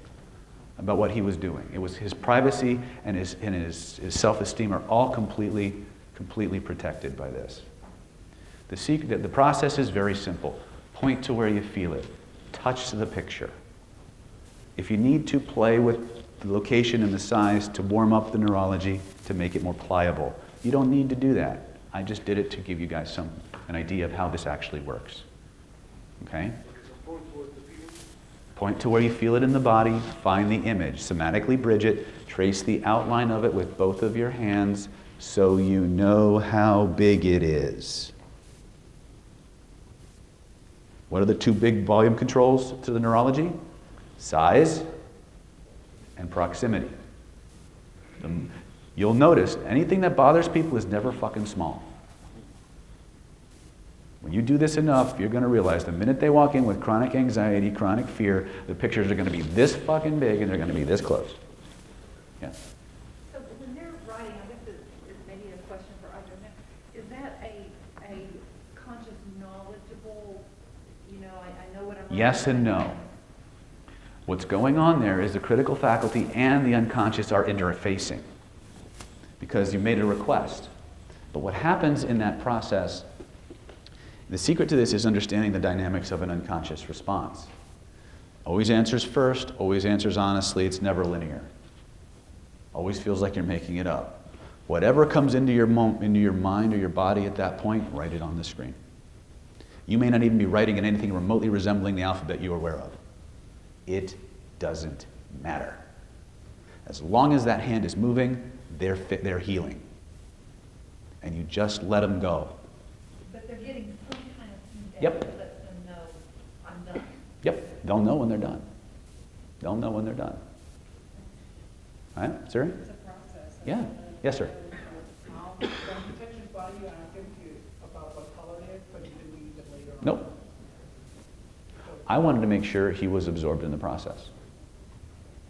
about what he was doing. It was his privacy and his self-esteem are all completely protected by this. The process is very simple. Point to where you feel it. Touch the picture. If you need to, play with the location and the size to warm up the neurology to make it more pliable. You don't need to do that. I just did it to give you guys an idea of how this actually works. Okay? So point towards the feeling. Point to where you feel it in the body, find the image, somatically bridge it, trace the outline of it with both of your hands so you know how big it is. What are the two big volume controls to the neurology? Size and proximity. You'll notice anything that bothers people is never fucking small. When you do this enough, you're going to realize the minute they walk in with chronic anxiety, chronic fear, the pictures are going to be this fucking big and they're going to be this close. Yeah. So when they're writing, I guess it's maybe a question for either of them. Is that a conscious, knowledgeable, I know what I'm writing? Yes and no. What's going on there is the critical faculty and the unconscious are interfacing because you made a request. But what happens in that process, the secret to this is understanding the dynamics of an unconscious response. Always answers first, always answers honestly, it's never linear. Always feels like you're making it up. Whatever comes into your mind or your body at that point, write it on the screen. You may not even be writing in anything remotely resembling the alphabet you're aware of. It doesn't matter. As long as that hand is moving, they're healing. And you just let them go. But they're getting some kind of feedback Yep. that lets them know I'm done. Yep, they'll know when they're done. They'll know when they're done. All right, Siri? It's a process. Yeah. Yes, sir. When you touch his body, you ask him about what color it is, but you didn't use it later on. Nope. I wanted to make sure he was absorbed in the process.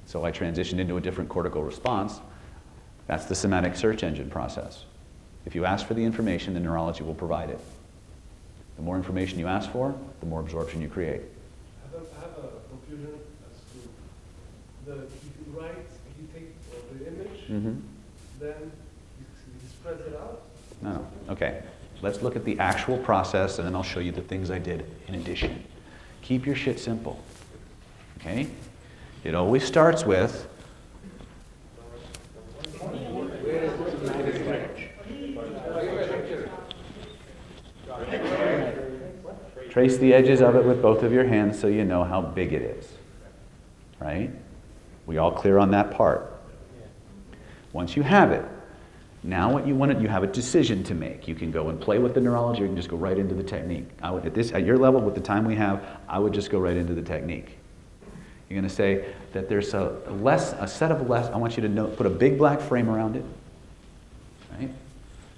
So I transitioned into a different cortical response. That's the somatic search engine process. If you ask for the information, the neurology will provide it. The more information you ask for, the more absorption you create. I have a confusion as to if you write, if you take the image, then you spread it out. No. Okay. Let's look at the actual process, and then I'll show you the things I did in addition. Keep your shit simple. Okay? It always starts with trace the edges of it with both of your hands so you know how big it is. Right? We all clear on that part? Once you have it, now what you want to, you have a decision to make. You can go and play with the neurology, or you can just go right into the technique. I would, at your level, with the time we have, I would just go right into the technique. You're going to say that there's a set of less. I want you to put a big black frame around it. Right?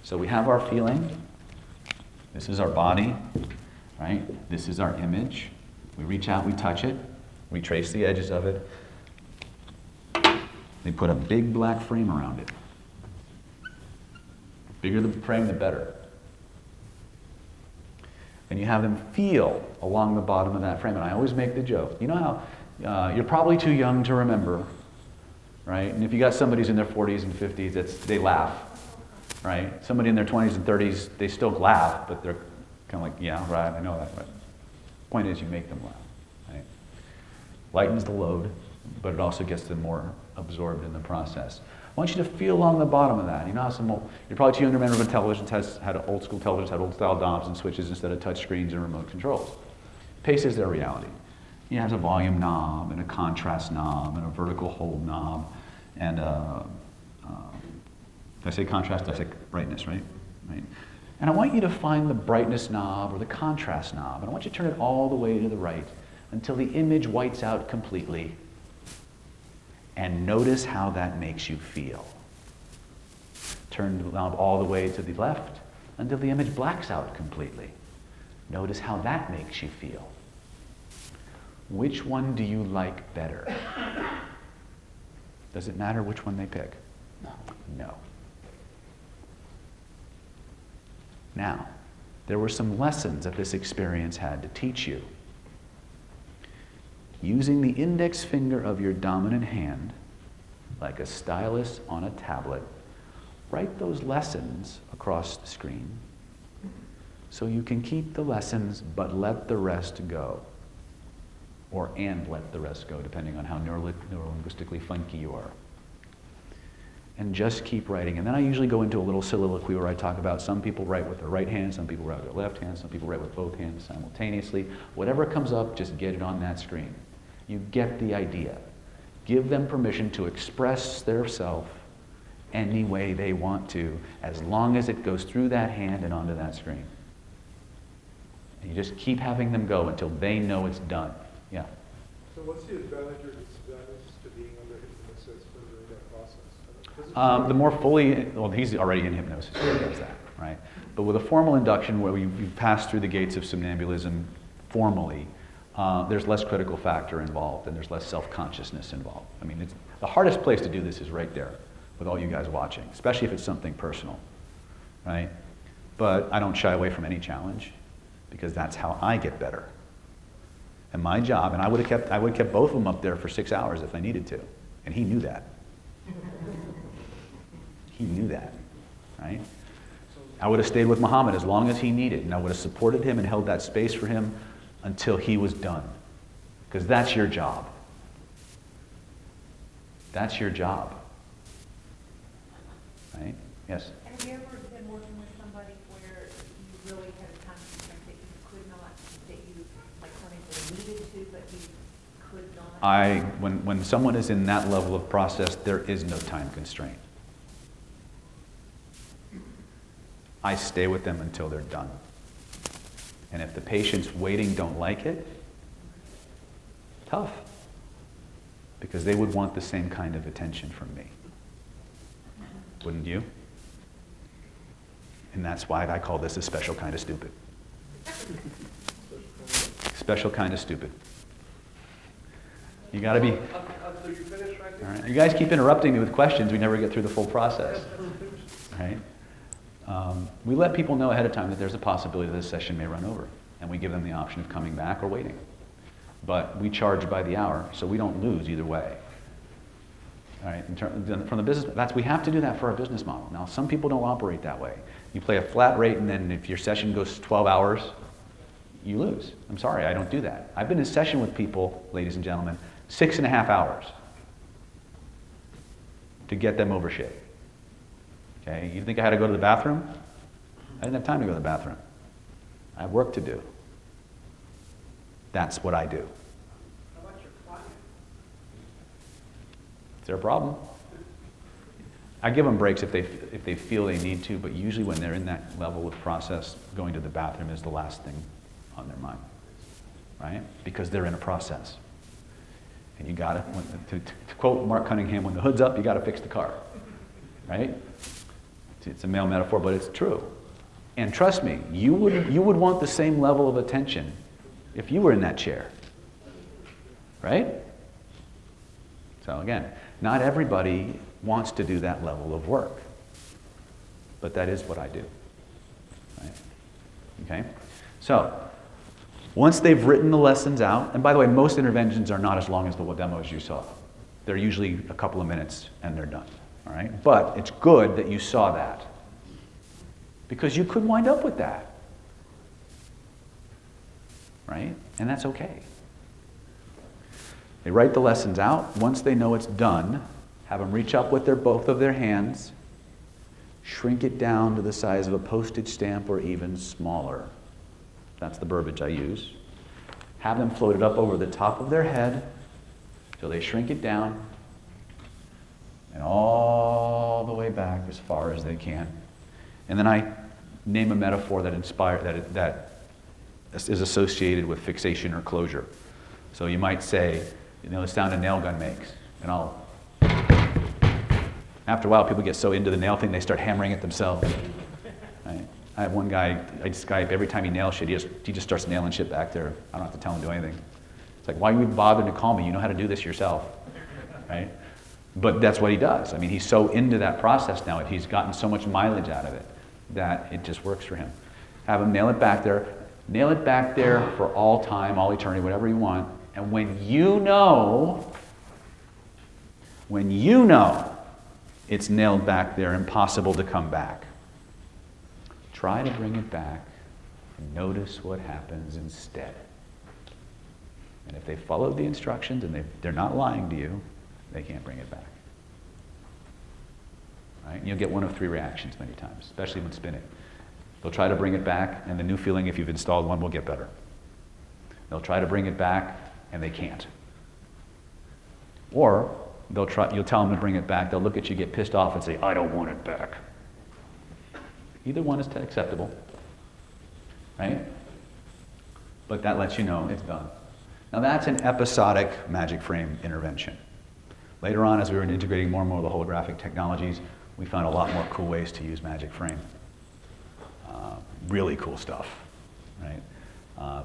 So we have our feeling. This is our body. Right? This is our image. We reach out, we touch it. We trace the edges of it. They put a big black frame around it. Bigger the frame, the better. And you have them feel along the bottom of that frame. And I always make the joke. You know how you're probably too young to remember, right? And if you got somebody who's in their 40s and 50s, they laugh, right? Somebody in their 20s and 30s, they still laugh, but they're kind of like, yeah, right, I know that. But point is, you make them laugh, right? Lightens the load, but it also gets them more absorbed in the process. I want you to feel along the bottom of that. You know how you're probably too young to remember, but televisions had old school televisions had old style knobs and switches instead of touch screens and remote controls. Pace is their reality. It has a volume knob and a contrast knob and a vertical hold knob and did I say contrast? Did I say brightness, right? Right. And I want you to find the brightness knob or the contrast knob, and I want you to turn it all the way to the right until the image whites out completely. And notice how that makes you feel. Turn the knob all the way to the left until the image blacks out completely. Notice how that makes you feel. Which one do you like better? Does it matter which one they pick? No. Now, there were some lessons that this experience had to teach you. Using the index finger of your dominant hand, like a stylus on a tablet, write those lessons across the screen so you can keep the lessons but let the rest go. And let the rest go, depending on how neurolinguistically funky you are. And just keep writing. And then I usually go into a little soliloquy where I talk about some people write with their right hand, some people write with their left hand, some people write with both hands simultaneously. Whatever comes up, just get it on that screen. You get the idea. Give them permission to express their self any way they want to, as long as it goes through that hand and onto that screen. And you just keep having them go until they know it's done. Yeah? So what's the advantage or disadvantage to being under hypnosis when during that process? The more fully, well, he's already in hypnosis, so he does that, right? But with a formal induction where you pass through the gates of somnambulism formally, there's less critical factor involved and there's less self-consciousness involved. I mean, the hardest place to do this is right there with all you guys watching, especially if it's something personal, right? But I don't shy away from any challenge because that's how I get better. And my job, and I would have kept both of them up there for 6 hours if I needed to, and he knew that. He knew that, right? I would have stayed with Muhammad as long as he needed, and I would have supported him and held that space for him until he was done. Because that's your job. That's your job. Right? Yes? Have you ever been working with somebody where you really had a time constraint that you could not, that you, like, weren't able to needed to, but you could not? When someone is in that level of process, there is no time constraint. I stay with them until they're done. And if the patients waiting don't like it, tough. Because they would want the same kind of attention from me. Wouldn't you? And that's why I call this a special kind of stupid. Special kind of stupid. You gotta be... After you finish writing? All right. You guys keep interrupting me with questions, we never get through the full process. Right? We let people know ahead of time that there's a possibility that this session may run over, and we give them the option of coming back or waiting. But we charge by the hour, so we don't lose either way. All right, from the business, we have to do that for our business model. Now, some people don't operate that way. You play a flat rate, and then if your session goes 12 hours, you lose. I'm sorry, I don't do that. I've been in session with people, ladies and gentlemen, 6.5 hours to get them over shape. Okay, you think I had to go to the bathroom? I didn't have time to go to the bathroom. I have work to do. That's what I do. How about your client? It's their problem. I give them breaks if they feel they need to, but usually when they're in that level of process, going to the bathroom is the last thing on their mind, right? Because they're in a process. And you gotta, to quote Mark Cunningham, when the hood's up, you gotta fix the car, right? It's a male metaphor, but it's true. And trust me, you would want the same level of attention if you were in that chair, right? So again, not everybody wants to do that level of work, but that is what I do, right? Okay? So, once they've written the lessons out, and by the way, most interventions are not as long as the demos you saw. They're usually a couple of minutes and they're done, all right? But it's good that you saw that, because you could wind up with that, right? And that's okay. They write the lessons out. Once they know it's done, have them reach up with both of their hands, shrink it down to the size of a postage stamp or even smaller. That's the verbiage I use. Have them float it up over the top of their head till they shrink it down and all the way back as far as they can. And then I name a metaphor that is associated with fixation or closure. So you might say, you know, the sound a nail gun makes. And after a while, people get so into the nail thing, they start hammering it themselves. Right? I have one guy, I Skype, every time he nails shit, he just starts nailing shit back there. I don't have to tell him to do anything. It's like, why are you even bothering to call me? You know how to do this yourself, right? But that's what he does. I mean, he's so into that process now, he's gotten so much mileage out of it that it just works for him. Have him nail it back there for all time, all eternity, whatever you want. And when you know it's nailed back there, impossible to come back, try to bring it back and notice what happens instead. And if they followed the instructions and they're not lying to you, they can't bring it back. Right? And you'll get one of three reactions many times, especially when spinning. They'll try to bring it back, and the new feeling, if you've installed one, will get better. They'll try to bring it back, and they can't. Or you'll tell them to bring it back, they'll look at you, get pissed off, and say, I don't want it back. Either one is acceptable, right? But that lets you know it's done. Now that's an episodic magic frame intervention. Later on, as we were integrating more and more of the holographic technologies, we found a lot more cool ways to use magic frame. Really cool stuff, right?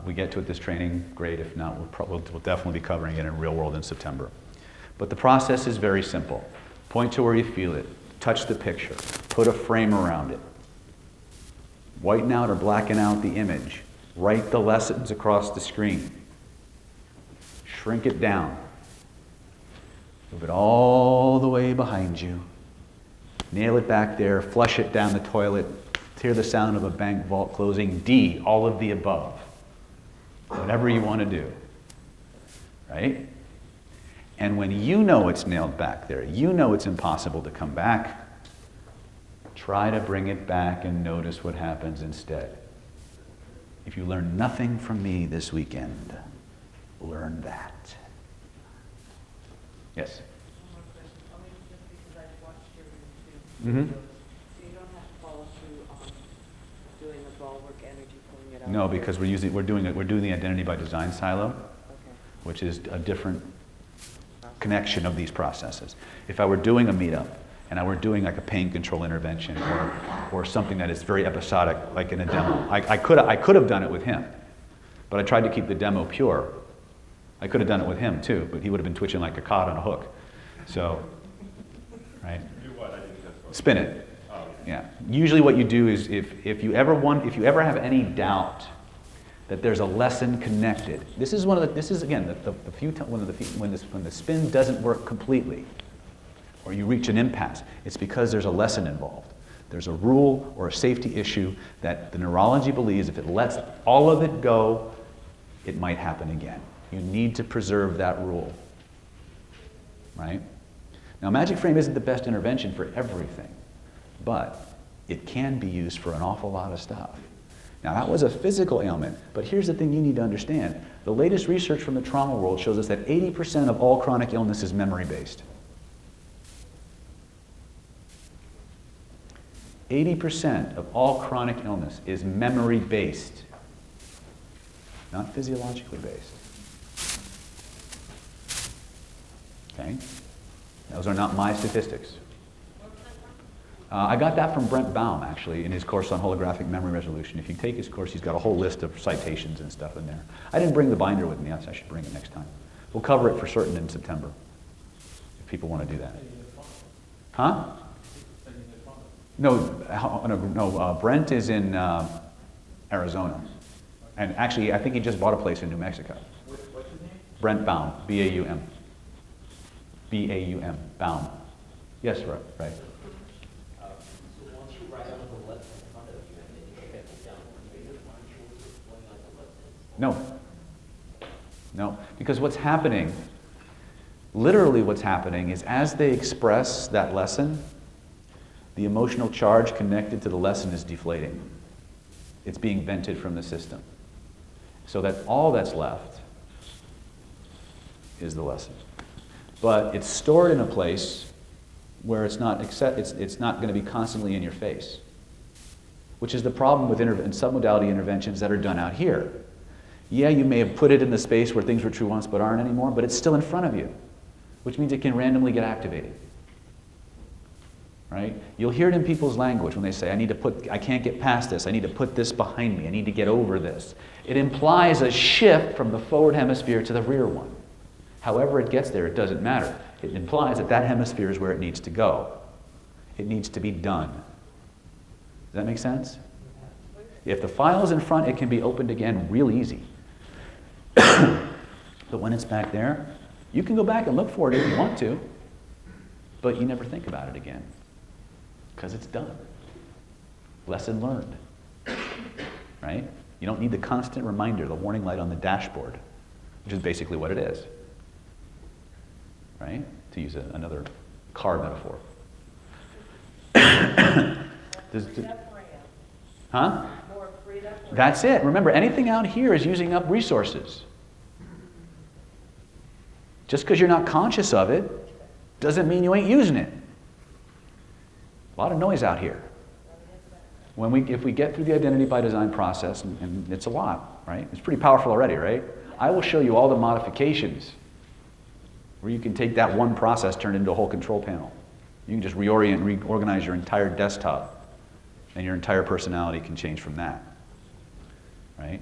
We get to it this training, great. If not, we'll definitely be covering it in real world in September. But the process is very simple. Point to where you feel it, touch the picture, put a frame around it, whiten out or blacken out the image, write the lessons across the screen, shrink it down, move it all the way behind you, nail it back there, flush it down the toilet, hear the sound of a bank vault closing, D, all of the above. Whatever you want to do, right? And when you know it's nailed back there, you know it's impossible to come back, try to bring it back and notice what happens instead. If you learn nothing from me this weekend, learn that. Yes. One more question, only just because I've watched your YouTube Mhm. videos. So you don't have to follow through on doing the ball work energy, pulling it out? No, because we're doing the identity by design silo, Okay. which is a different connection of these processes. If I were doing a meetup and I were doing like a pain control intervention or something that is very episodic, like in a demo, I could have done it with him, but I tried to keep the demo pure. I could have done it with him too, but he would have been twitching like a cod on a hook. So, right? Do what? I didn't catch what. Spin it. Oh, Yeah. Usually what you do is if you ever have any doubt that there's a lesson connected. This is again the few times when the spin doesn't work completely, or you reach an impasse. It's because there's a lesson involved. There's a rule or a safety issue that the neurology believes if it lets all of it go, it might happen again. You need to preserve that rule, right? Now, Magic Frame isn't the best intervention for everything, but it can be used for an awful lot of stuff. Now, that was a physical ailment, but here's the thing you need to understand. The latest research from the trauma world shows us that 80% of all chronic illness is memory-based. 80% of all chronic illness is memory-based, not physiologically based. Okay? Those are not my statistics. I got that from Brent Baum, actually, in his course on holographic memory resolution. If you take his course, he's got a whole list of citations and stuff in there. I didn't bring the binder with me. I should bring it next time. We'll cover it for certain in September, if people want to do that. Huh? No, Brent is in Arizona. And actually, I think he just bought a place in New Mexico. What's his name? Brent Baum, B-A-U-M. B-A-U-M, Baum. Yes, right. So once you write out the left in front of you and then you step it down, is it one shoulder going out the left hand? No, because what's happening, literally what's happening is as they express that lesson, the emotional charge connected to the lesson is deflating. It's being vented from the system. So that all that's left is the lesson. But it's stored in a place where it's not going to be constantly in your face, which is the problem with submodality interventions that are done out here. Yeah, you may have put it in the space where things were true once but aren't anymore, but it's still in front of you, which means it can randomly get activated. Right? You'll hear it in people's language when they say, I can't get past this, I need to put this behind me, I need to get over this. It implies a shift from the forward hemisphere to the rear one. However it gets there, it doesn't matter. It implies that that hemisphere is where it needs to go. It needs to be done. Does that make sense? If the file's in front, it can be opened again real easy. But when it's back there, you can go back and look for it if you want to, but you never think about it again because it's done. Lesson learned. Right? You don't need the constant reminder, the warning light on the dashboard, which is basically what it is. Right? To use another car metaphor. Huh? That's it. Remember, anything out here is using up resources. Just because you're not conscious of it doesn't mean you ain't using it. A lot of noise out here. If we get through the identity by design process, and it's a lot, right? It's pretty powerful already, right? I will show you all the modifications where you can take that one process, turn it into a whole control panel. You can just reorient, reorganize your entire desktop, and your entire personality can change from that, right?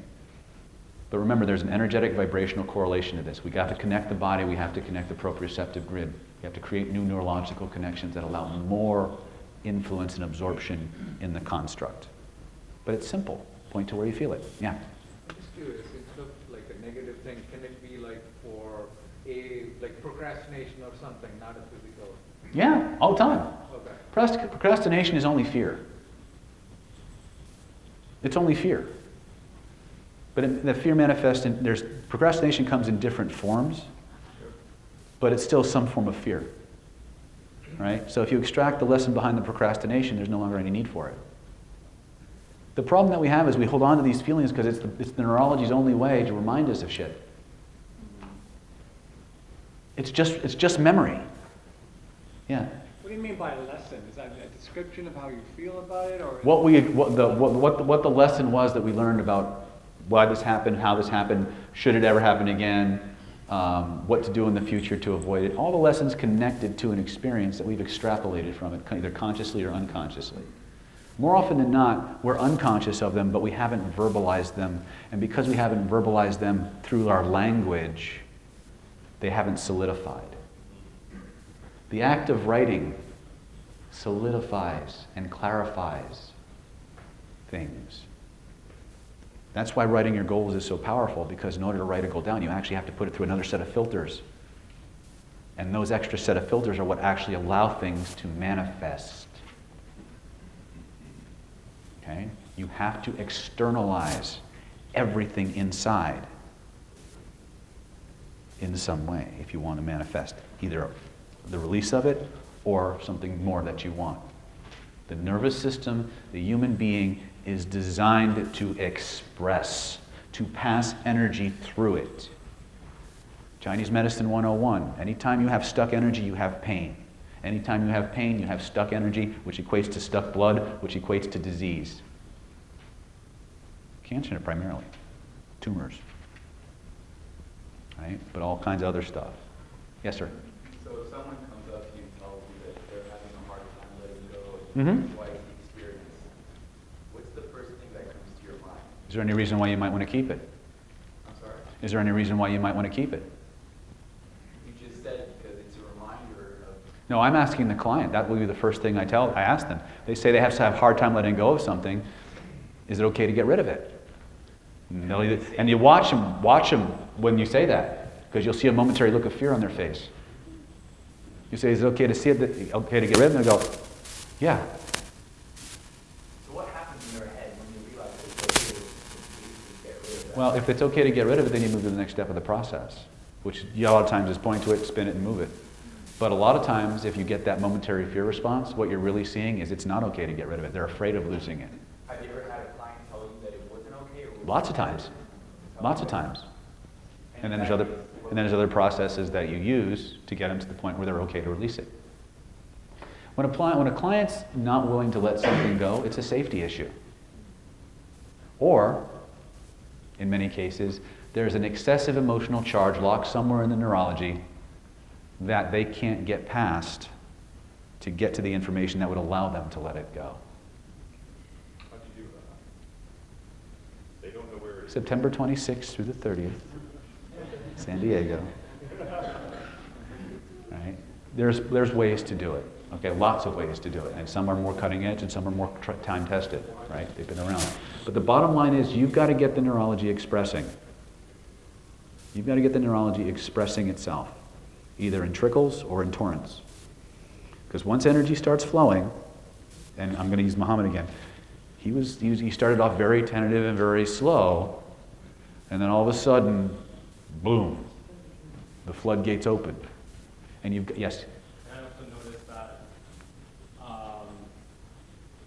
But remember, there's an energetic vibrational correlation to this. We got to connect the body, we have to connect the proprioceptive grid. We have to create new neurological connections that allow more influence and absorption in the construct. But it's simple. Point to where you feel it. Yeah? I'm just curious, instead of like a negative thing, can it be like for like procrastination or something, not a physical? Yeah, all the time. Okay. Procrastination is only fear. It's only fear. But the fear manifests procrastination comes in different forms, but it's still some form of fear. Right? So if you extract the lesson behind the procrastination, there's no longer any need for it. The problem that we have is we hold on to these feelings because it's the neurology's only way to remind us of shit. It's just memory. Yeah. What do you mean by a lesson? Is that a description of how you feel about it, or What the lesson was that we learned about why this happened, how this happened, should it ever happen again, what to do in the future to avoid it. All the lessons connected to an experience that we've extrapolated from it, either consciously or unconsciously. More often than not, we're unconscious of them, but we haven't verbalized them. And because we haven't verbalized them through our language, they haven't solidified. The act of writing solidifies and clarifies things. That's why writing your goals is so powerful, because in order to write a goal down, you actually have to put it through another set of filters. And those extra set of filters are what actually allow things to manifest. Okay? You have to externalize everything inside in some way if you want to manifest either the release of it or something more that you want. The nervous system, the human being, is designed to express, to pass energy through it. Chinese Medicine 101, anytime you have stuck energy, you have pain. Anytime you have pain, you have stuck energy, which equates to stuck blood, which equates to disease. Cancer primarily, tumors, right? But all kinds of other stuff. Yes, sir? So if someone comes up to you and tells you that they're having a hard time letting go and twice the experience, what's the first thing that comes to your mind? Is there any reason why you might want to keep it? I'm sorry? Is there any reason why you might want to keep it? You just said because it's a reminder of... No, I'm asking the client. That will be the first thing I ask them. They say they have to have a hard time letting go of something. Is it okay to get rid of it? And you watch them when you say that, because you'll see a momentary look of fear on their face. You say, is it okay to see it, okay to get rid of it? And they go, yeah. So what happens in your head when you realize it's okay to get rid of that? Well, if it's okay to get rid of it, then you move to the next step of the process, which a lot of times is point to it, spin it, and move it. But a lot of times, if you get that momentary fear response, what you're really seeing is it's not okay to get rid of it. They're afraid of losing it. Have you ever had a client tell you that it wasn't okay? Or Lots of times. Lots of times. And then there's other processes that you use to get them to the point where they're okay to release it. When a client's not willing to let something go, it's a safety issue. Or, in many cases, there's an excessive emotional charge locked somewhere in the neurology that they can't get past to get to the information that would allow them to let it go. How do you do that? They don't know where it is. September 26th through the 30th, San Diego. Right? There's ways to do it. Okay, lots of ways to do it, and some are more cutting edge, and some are more time tested. Right? They've been around. But the bottom line is, you've got to get the neurology expressing. You've got to get the neurology expressing itself, either in trickles or in torrents. Because once energy starts flowing, and I'm going to use Muhammad again, he started off very tentative and very slow, and then all of a sudden, boom, the floodgates open. And you've got, yes? I also noticed that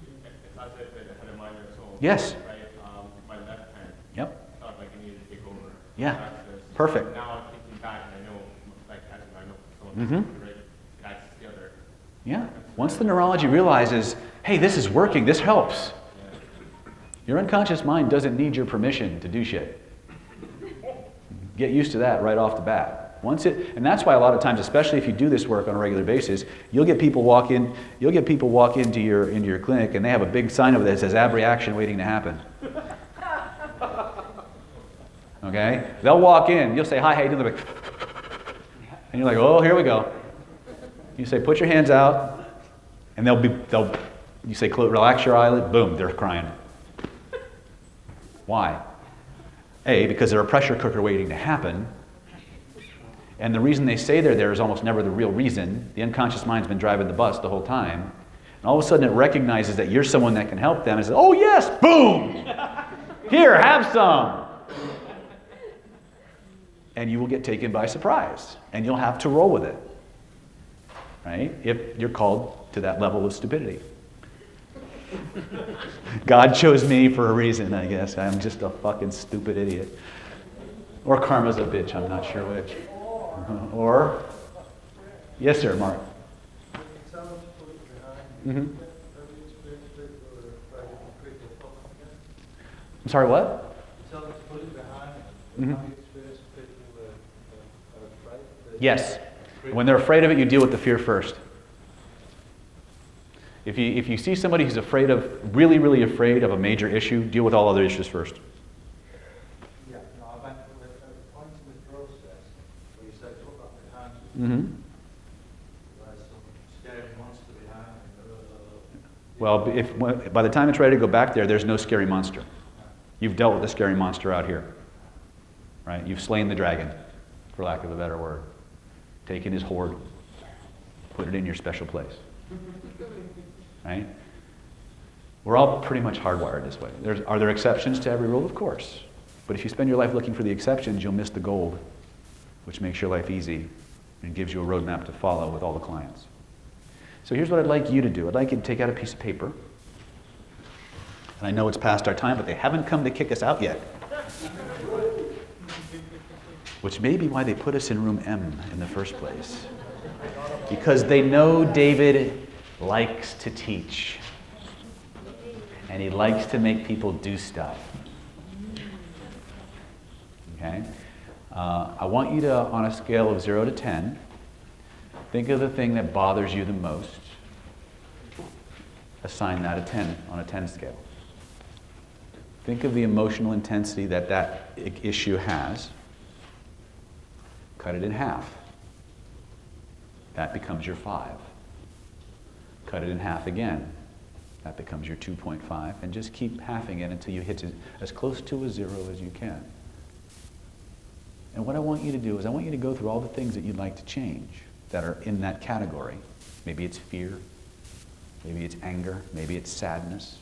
it's as if it had a mind or soul. Yes. Right? My left hand. Yep. Felt like it needed to take over. Yeah. Practice. Perfect. Now I'm thinking back and I know, like, actually I know someone right guys together. Yeah. Once the neurology realizes, hey, this is working, this helps. Your unconscious mind doesn't need your permission to do shit. Get used to that right off the bat. And that's why a lot of times, especially if you do this work on a regular basis, you'll get people walk into your clinic and they have a big sign over there that says Abreaction waiting to happen. Okay? They'll walk in, you'll say, hi, how you doing? They'll be like, and you're like, oh, here we go. You say, put your hands out, and you say, relax your eyelid, boom, they're crying. Why? A, because they're a pressure cooker waiting to happen. And the reason they say they're there is almost never the real reason. The unconscious mind's been driving the bus the whole time. And all of a sudden it recognizes that you're someone that can help them and says, oh yes, boom! Here, have some! And you will get taken by surprise. And you'll have to roll with it. Right? If you're called to that level of stupidity. God chose me for a reason, I guess. I'm just a fucking stupid idiot. Or karma's a bitch, I'm not sure which. Or Yes, sir, Mark. When you tell them to put it behind, Mhm. you get every experience fit or try to create the focus again? I'm sorry, what? You tell them to put it behind, Mhm. how the experience fit to right? Yes. When they're afraid of it, you deal with the fear first. If you see somebody who's afraid of, really, really afraid of a major issue, deal with all other issues first. Yeah, no, I meant with the points in the process where you say put that behind you. Mm-hmm. There's some scary monster behind you. Well, by the time it's ready to go back there, there's no scary monster. You've dealt with the scary monster out here. Right? You've slain the dragon, for lack of a better word. Taken his hoard, put it in your special place. Right? We're all pretty much hardwired this way. Are there exceptions to every rule? Of course. But if you spend your life looking for the exceptions, you'll miss the gold, which makes your life easy and gives you a roadmap to follow with all the clients. So here's what I'd like you to do. I'd like you to take out a piece of paper. And I know it's past our time, but they haven't come to kick us out yet. Which may be why they put us in room M in the first place. Because they know David likes to teach. And he likes to make people do stuff. Okay? I want you to, on a scale of 0 to 10, think of the thing that bothers you the most. Assign that a 10 on a 10 scale. Think of the emotional intensity that issue has. Cut it in half. That becomes your 5. Cut it in half again. That becomes your 2.5. And just keep halving it until you hit as close to a 0 as you can. And what I want you to do is I want you to go through all the things that you'd like to change that are in that category. Maybe it's fear. Maybe it's anger. Maybe it's sadness.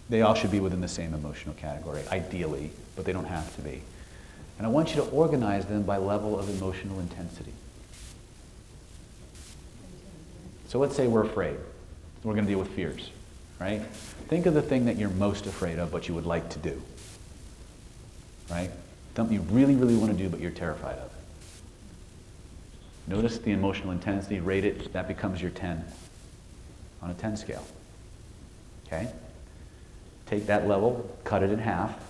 They all should be within the same emotional category, ideally, but they don't have to be. And I want you to organize them by level of emotional intensity. So let's say we're afraid. We're going to deal with fears, right? Think of the thing that you're most afraid of, but you would like to do, right? Something you really, really want to do, but you're terrified of. Notice the emotional intensity, rate it, that becomes your 10 on a 10 scale, okay? Take that level, cut it in half.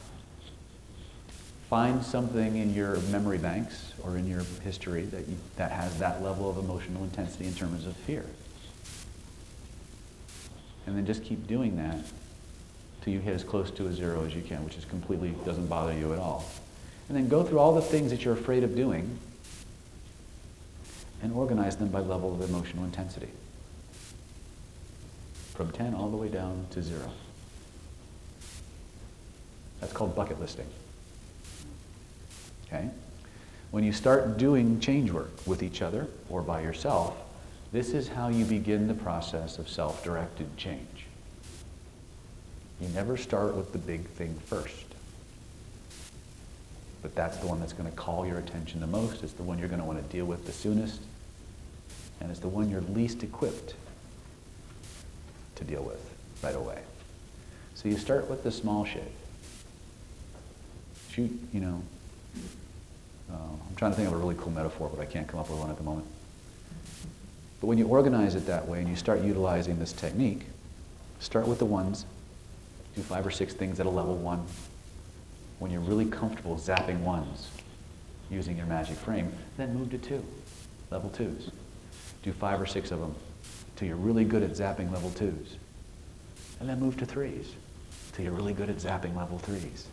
Find something in your memory banks or in your history that has that level of emotional intensity in terms of fear. And then just keep doing that till you hit as close to a 0 as you can, which is completely doesn't bother you at all. And then go through all the things that you're afraid of doing and organize them by level of emotional intensity. From 10 all the way down to 0. That's called bucket listing. Okay? When you start doing change work with each other or by yourself, this is how you begin the process of self-directed change. You never start with the big thing first. But that's the one that's going to call your attention the most. It's the one you're going to want to deal with the soonest. And it's the one you're least equipped to deal with right away. So you start with the small shit. Shoot, I'm trying to think of a really cool metaphor, but I can't come up with one at the moment. But when you organize it that way and you start utilizing this technique, start with the ones, do 5 or 6 things at a level 1. When you're really comfortable zapping ones using your magic frame, then move to 2, level 2s. Do 5 or 6 of them till you're really good at zapping level 2s. And then move to 3s till you're really good at zapping level 3s.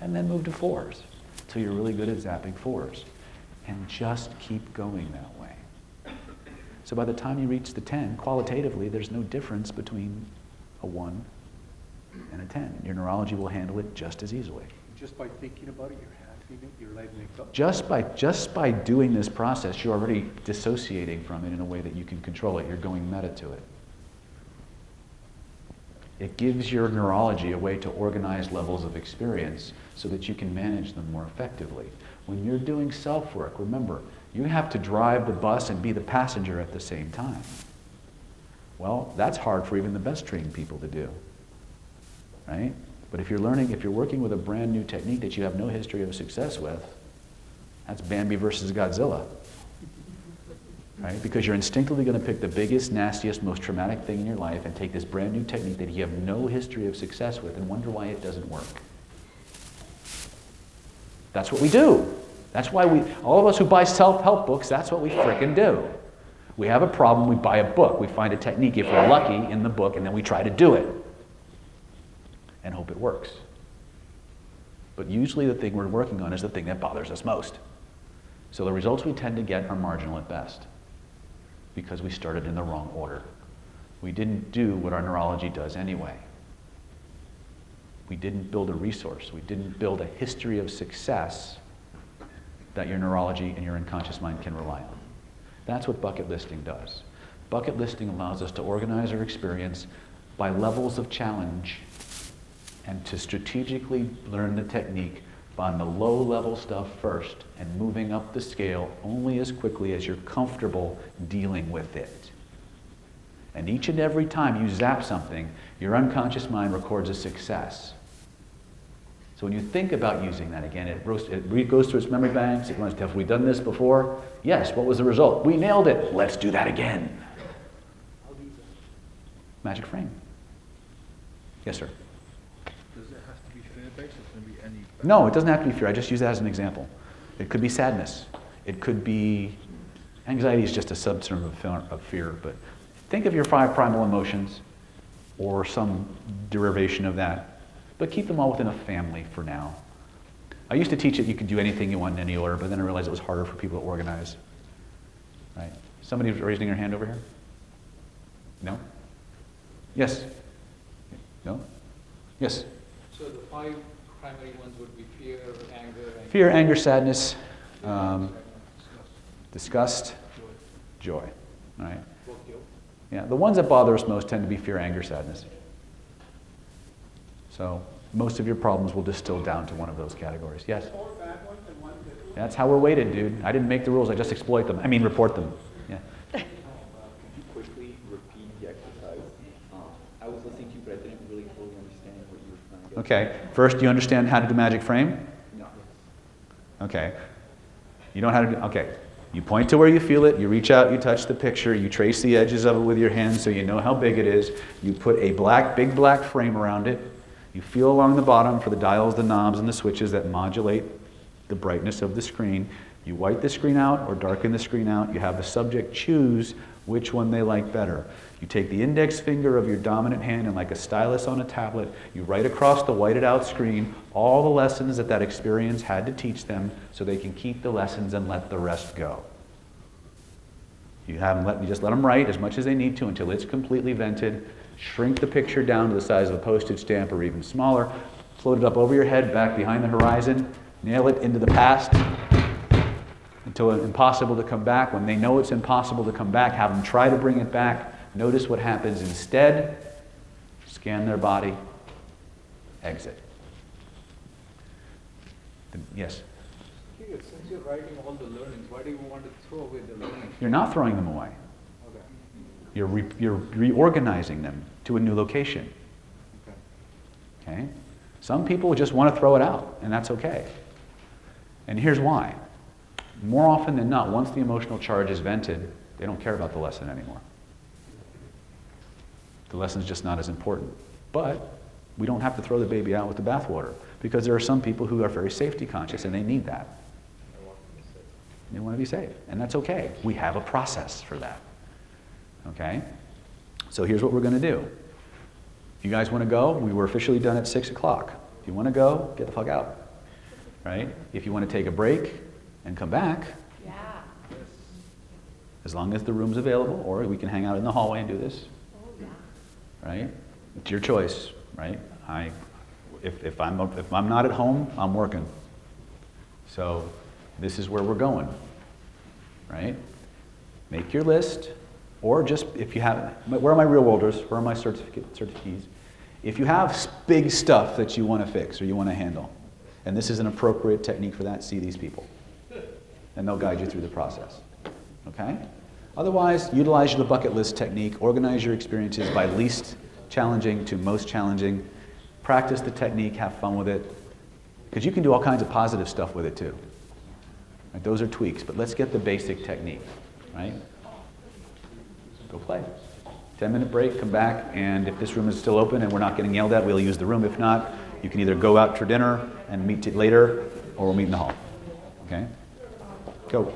And then move to 4s till you're really good at zapping 4s. And just keep going that way. So by the time you reach the 10, qualitatively, there's no difference between a 1 and a 10. Your neurology will handle it just as easily. Just by thinking about it, you're halving it, you're letting it go. Just by doing this process, you're already dissociating from it in a way that you can control it. You're going meta to it. It gives your neurology a way to organize levels of experience so that you can manage them more effectively. When you're doing self-work, remember, you have to drive the bus and be the passenger at the same time. Well, that's hard for even the best trained people to do, right? But if you're working with a brand new technique that you have no history of success with, That's Bambi versus Godzilla. Right? Because you're instinctively going to pick the biggest, nastiest, most traumatic thing in your life and take this brand new technique that you have no history of success with and wonder why it doesn't work. That's what we do. That's why all of us who buy self-help books, that's what we frickin' do. We have a problem, we buy a book, we find a technique, if we're lucky, in the book, and then we try to do it and hope it works. But usually the thing we're working on is the thing that bothers us most. So the results we tend to get are marginal at best because we started in the wrong order. We didn't do what our neurology does anyway. We didn't build a resource. We didn't build a history of success that your neurology and your unconscious mind can rely on. That's what bucket listing does. Bucket listing allows us to organize our experience by levels of challenge and to strategically learn the technique on the low-level stuff first and moving up the scale only as quickly as you're comfortable dealing with it. And each and every time you zap something, your unconscious mind records a success. So when you think about using that again, it goes through its memory banks. It wants to, have we done this before? Yes. What was the result? We nailed it. Let's do that again. Magic frame. Yes, sir. Does it have to be fear-based or can it be any? No, it doesn't have to be fear. I just use that as an example. It could be sadness. It could be anxiety is just a subterm of fear. But think of your 5 primal emotions or some derivation of that. But keep them all within a family for now. I used to teach that you could do anything you want in any order, but then I realized it was harder for people to organize. Right? Somebody raising their hand over here? No? Yes? No? Yes? So the 5 primary ones would be fear, anger, and Fear, anger, sadness, disgust, joy. All right? Yeah, the ones that bother us most tend to be fear, anger, sadness. So most of your problems will distill down to one of those categories. Yes? 4 bad ones and 1 good one. That's how we're weighted, dude. I didn't make the rules, I just exploit them. I mean, report them. Yeah. Could you quickly repeat the exercise? I was listening to you, but I didn't really fully understand what you were trying to get. Okay. First, do you understand how to do magic frame? No. Okay. You know how to do, okay. You point to where you feel it, you reach out, you touch the picture, you trace the edges of it with your hands so you know how big it is. You put a big black frame around it. You feel along the bottom for the dials, the knobs, and the switches that modulate the brightness of the screen. You white the screen out or darken the screen out. You have the subject choose which one they like better. You take the index finger of your dominant hand and like a stylus on a tablet, you write across the whited out screen all the lessons that experience had to teach them so they can keep the lessons and let the rest go. You just let them write as much as they need to until it's completely vented. Shrink the picture down to the size of a postage stamp or even smaller. Float it up over your head, back behind the horizon. Nail it into the past until it's impossible to come back. When they know it's impossible to come back, have them try to bring it back. Notice what happens instead. Scan their body. Exit. Yes? Since you're writing all the learnings, why do you want to throw away the learnings? You're not throwing them away. Okay. You're reorganizing them to a new location. Okay? Some people just want to throw it out, and that's okay. And here's why. More often than not, once the emotional charge is vented, they don't care about the lesson anymore. The lesson's just not as important. But we don't have to throw the baby out with the bathwater, because there are some people who are very safety conscious, and they need that. They want to be safe, and that's okay. We have a process for that. Okay? So here's what we're going to do. If you guys want to go, we were officially done at 6 o'clock. If you want to go, get the fuck out. Right? If you want to take a break and come back, Yeah. as long as the room's available, or we can hang out in the hallway and do this. Oh, yeah. Right? It's your choice, right? If I'm not at home, I'm working. So this is where we're going. Right? Make your list. Or just, if you have, where are my real worlders? Where are my certificates? If you have big stuff that you want to fix or you want to handle, and this is an appropriate technique for that, see these people. And they'll guide you through the process. Okay? Otherwise, utilize the bucket list technique. Organize your experiences by least challenging to most challenging. Practice the technique. Have fun with it. Because you can do all kinds of positive stuff with it too. Right, those are tweaks, but let's get the basic technique, right? Go play. 10-minute break, come back, and if this room is still open and we're not getting yelled at, we'll use the room. If not, you can either go out for dinner and meet later, or we'll meet in the hall. Okay? Go.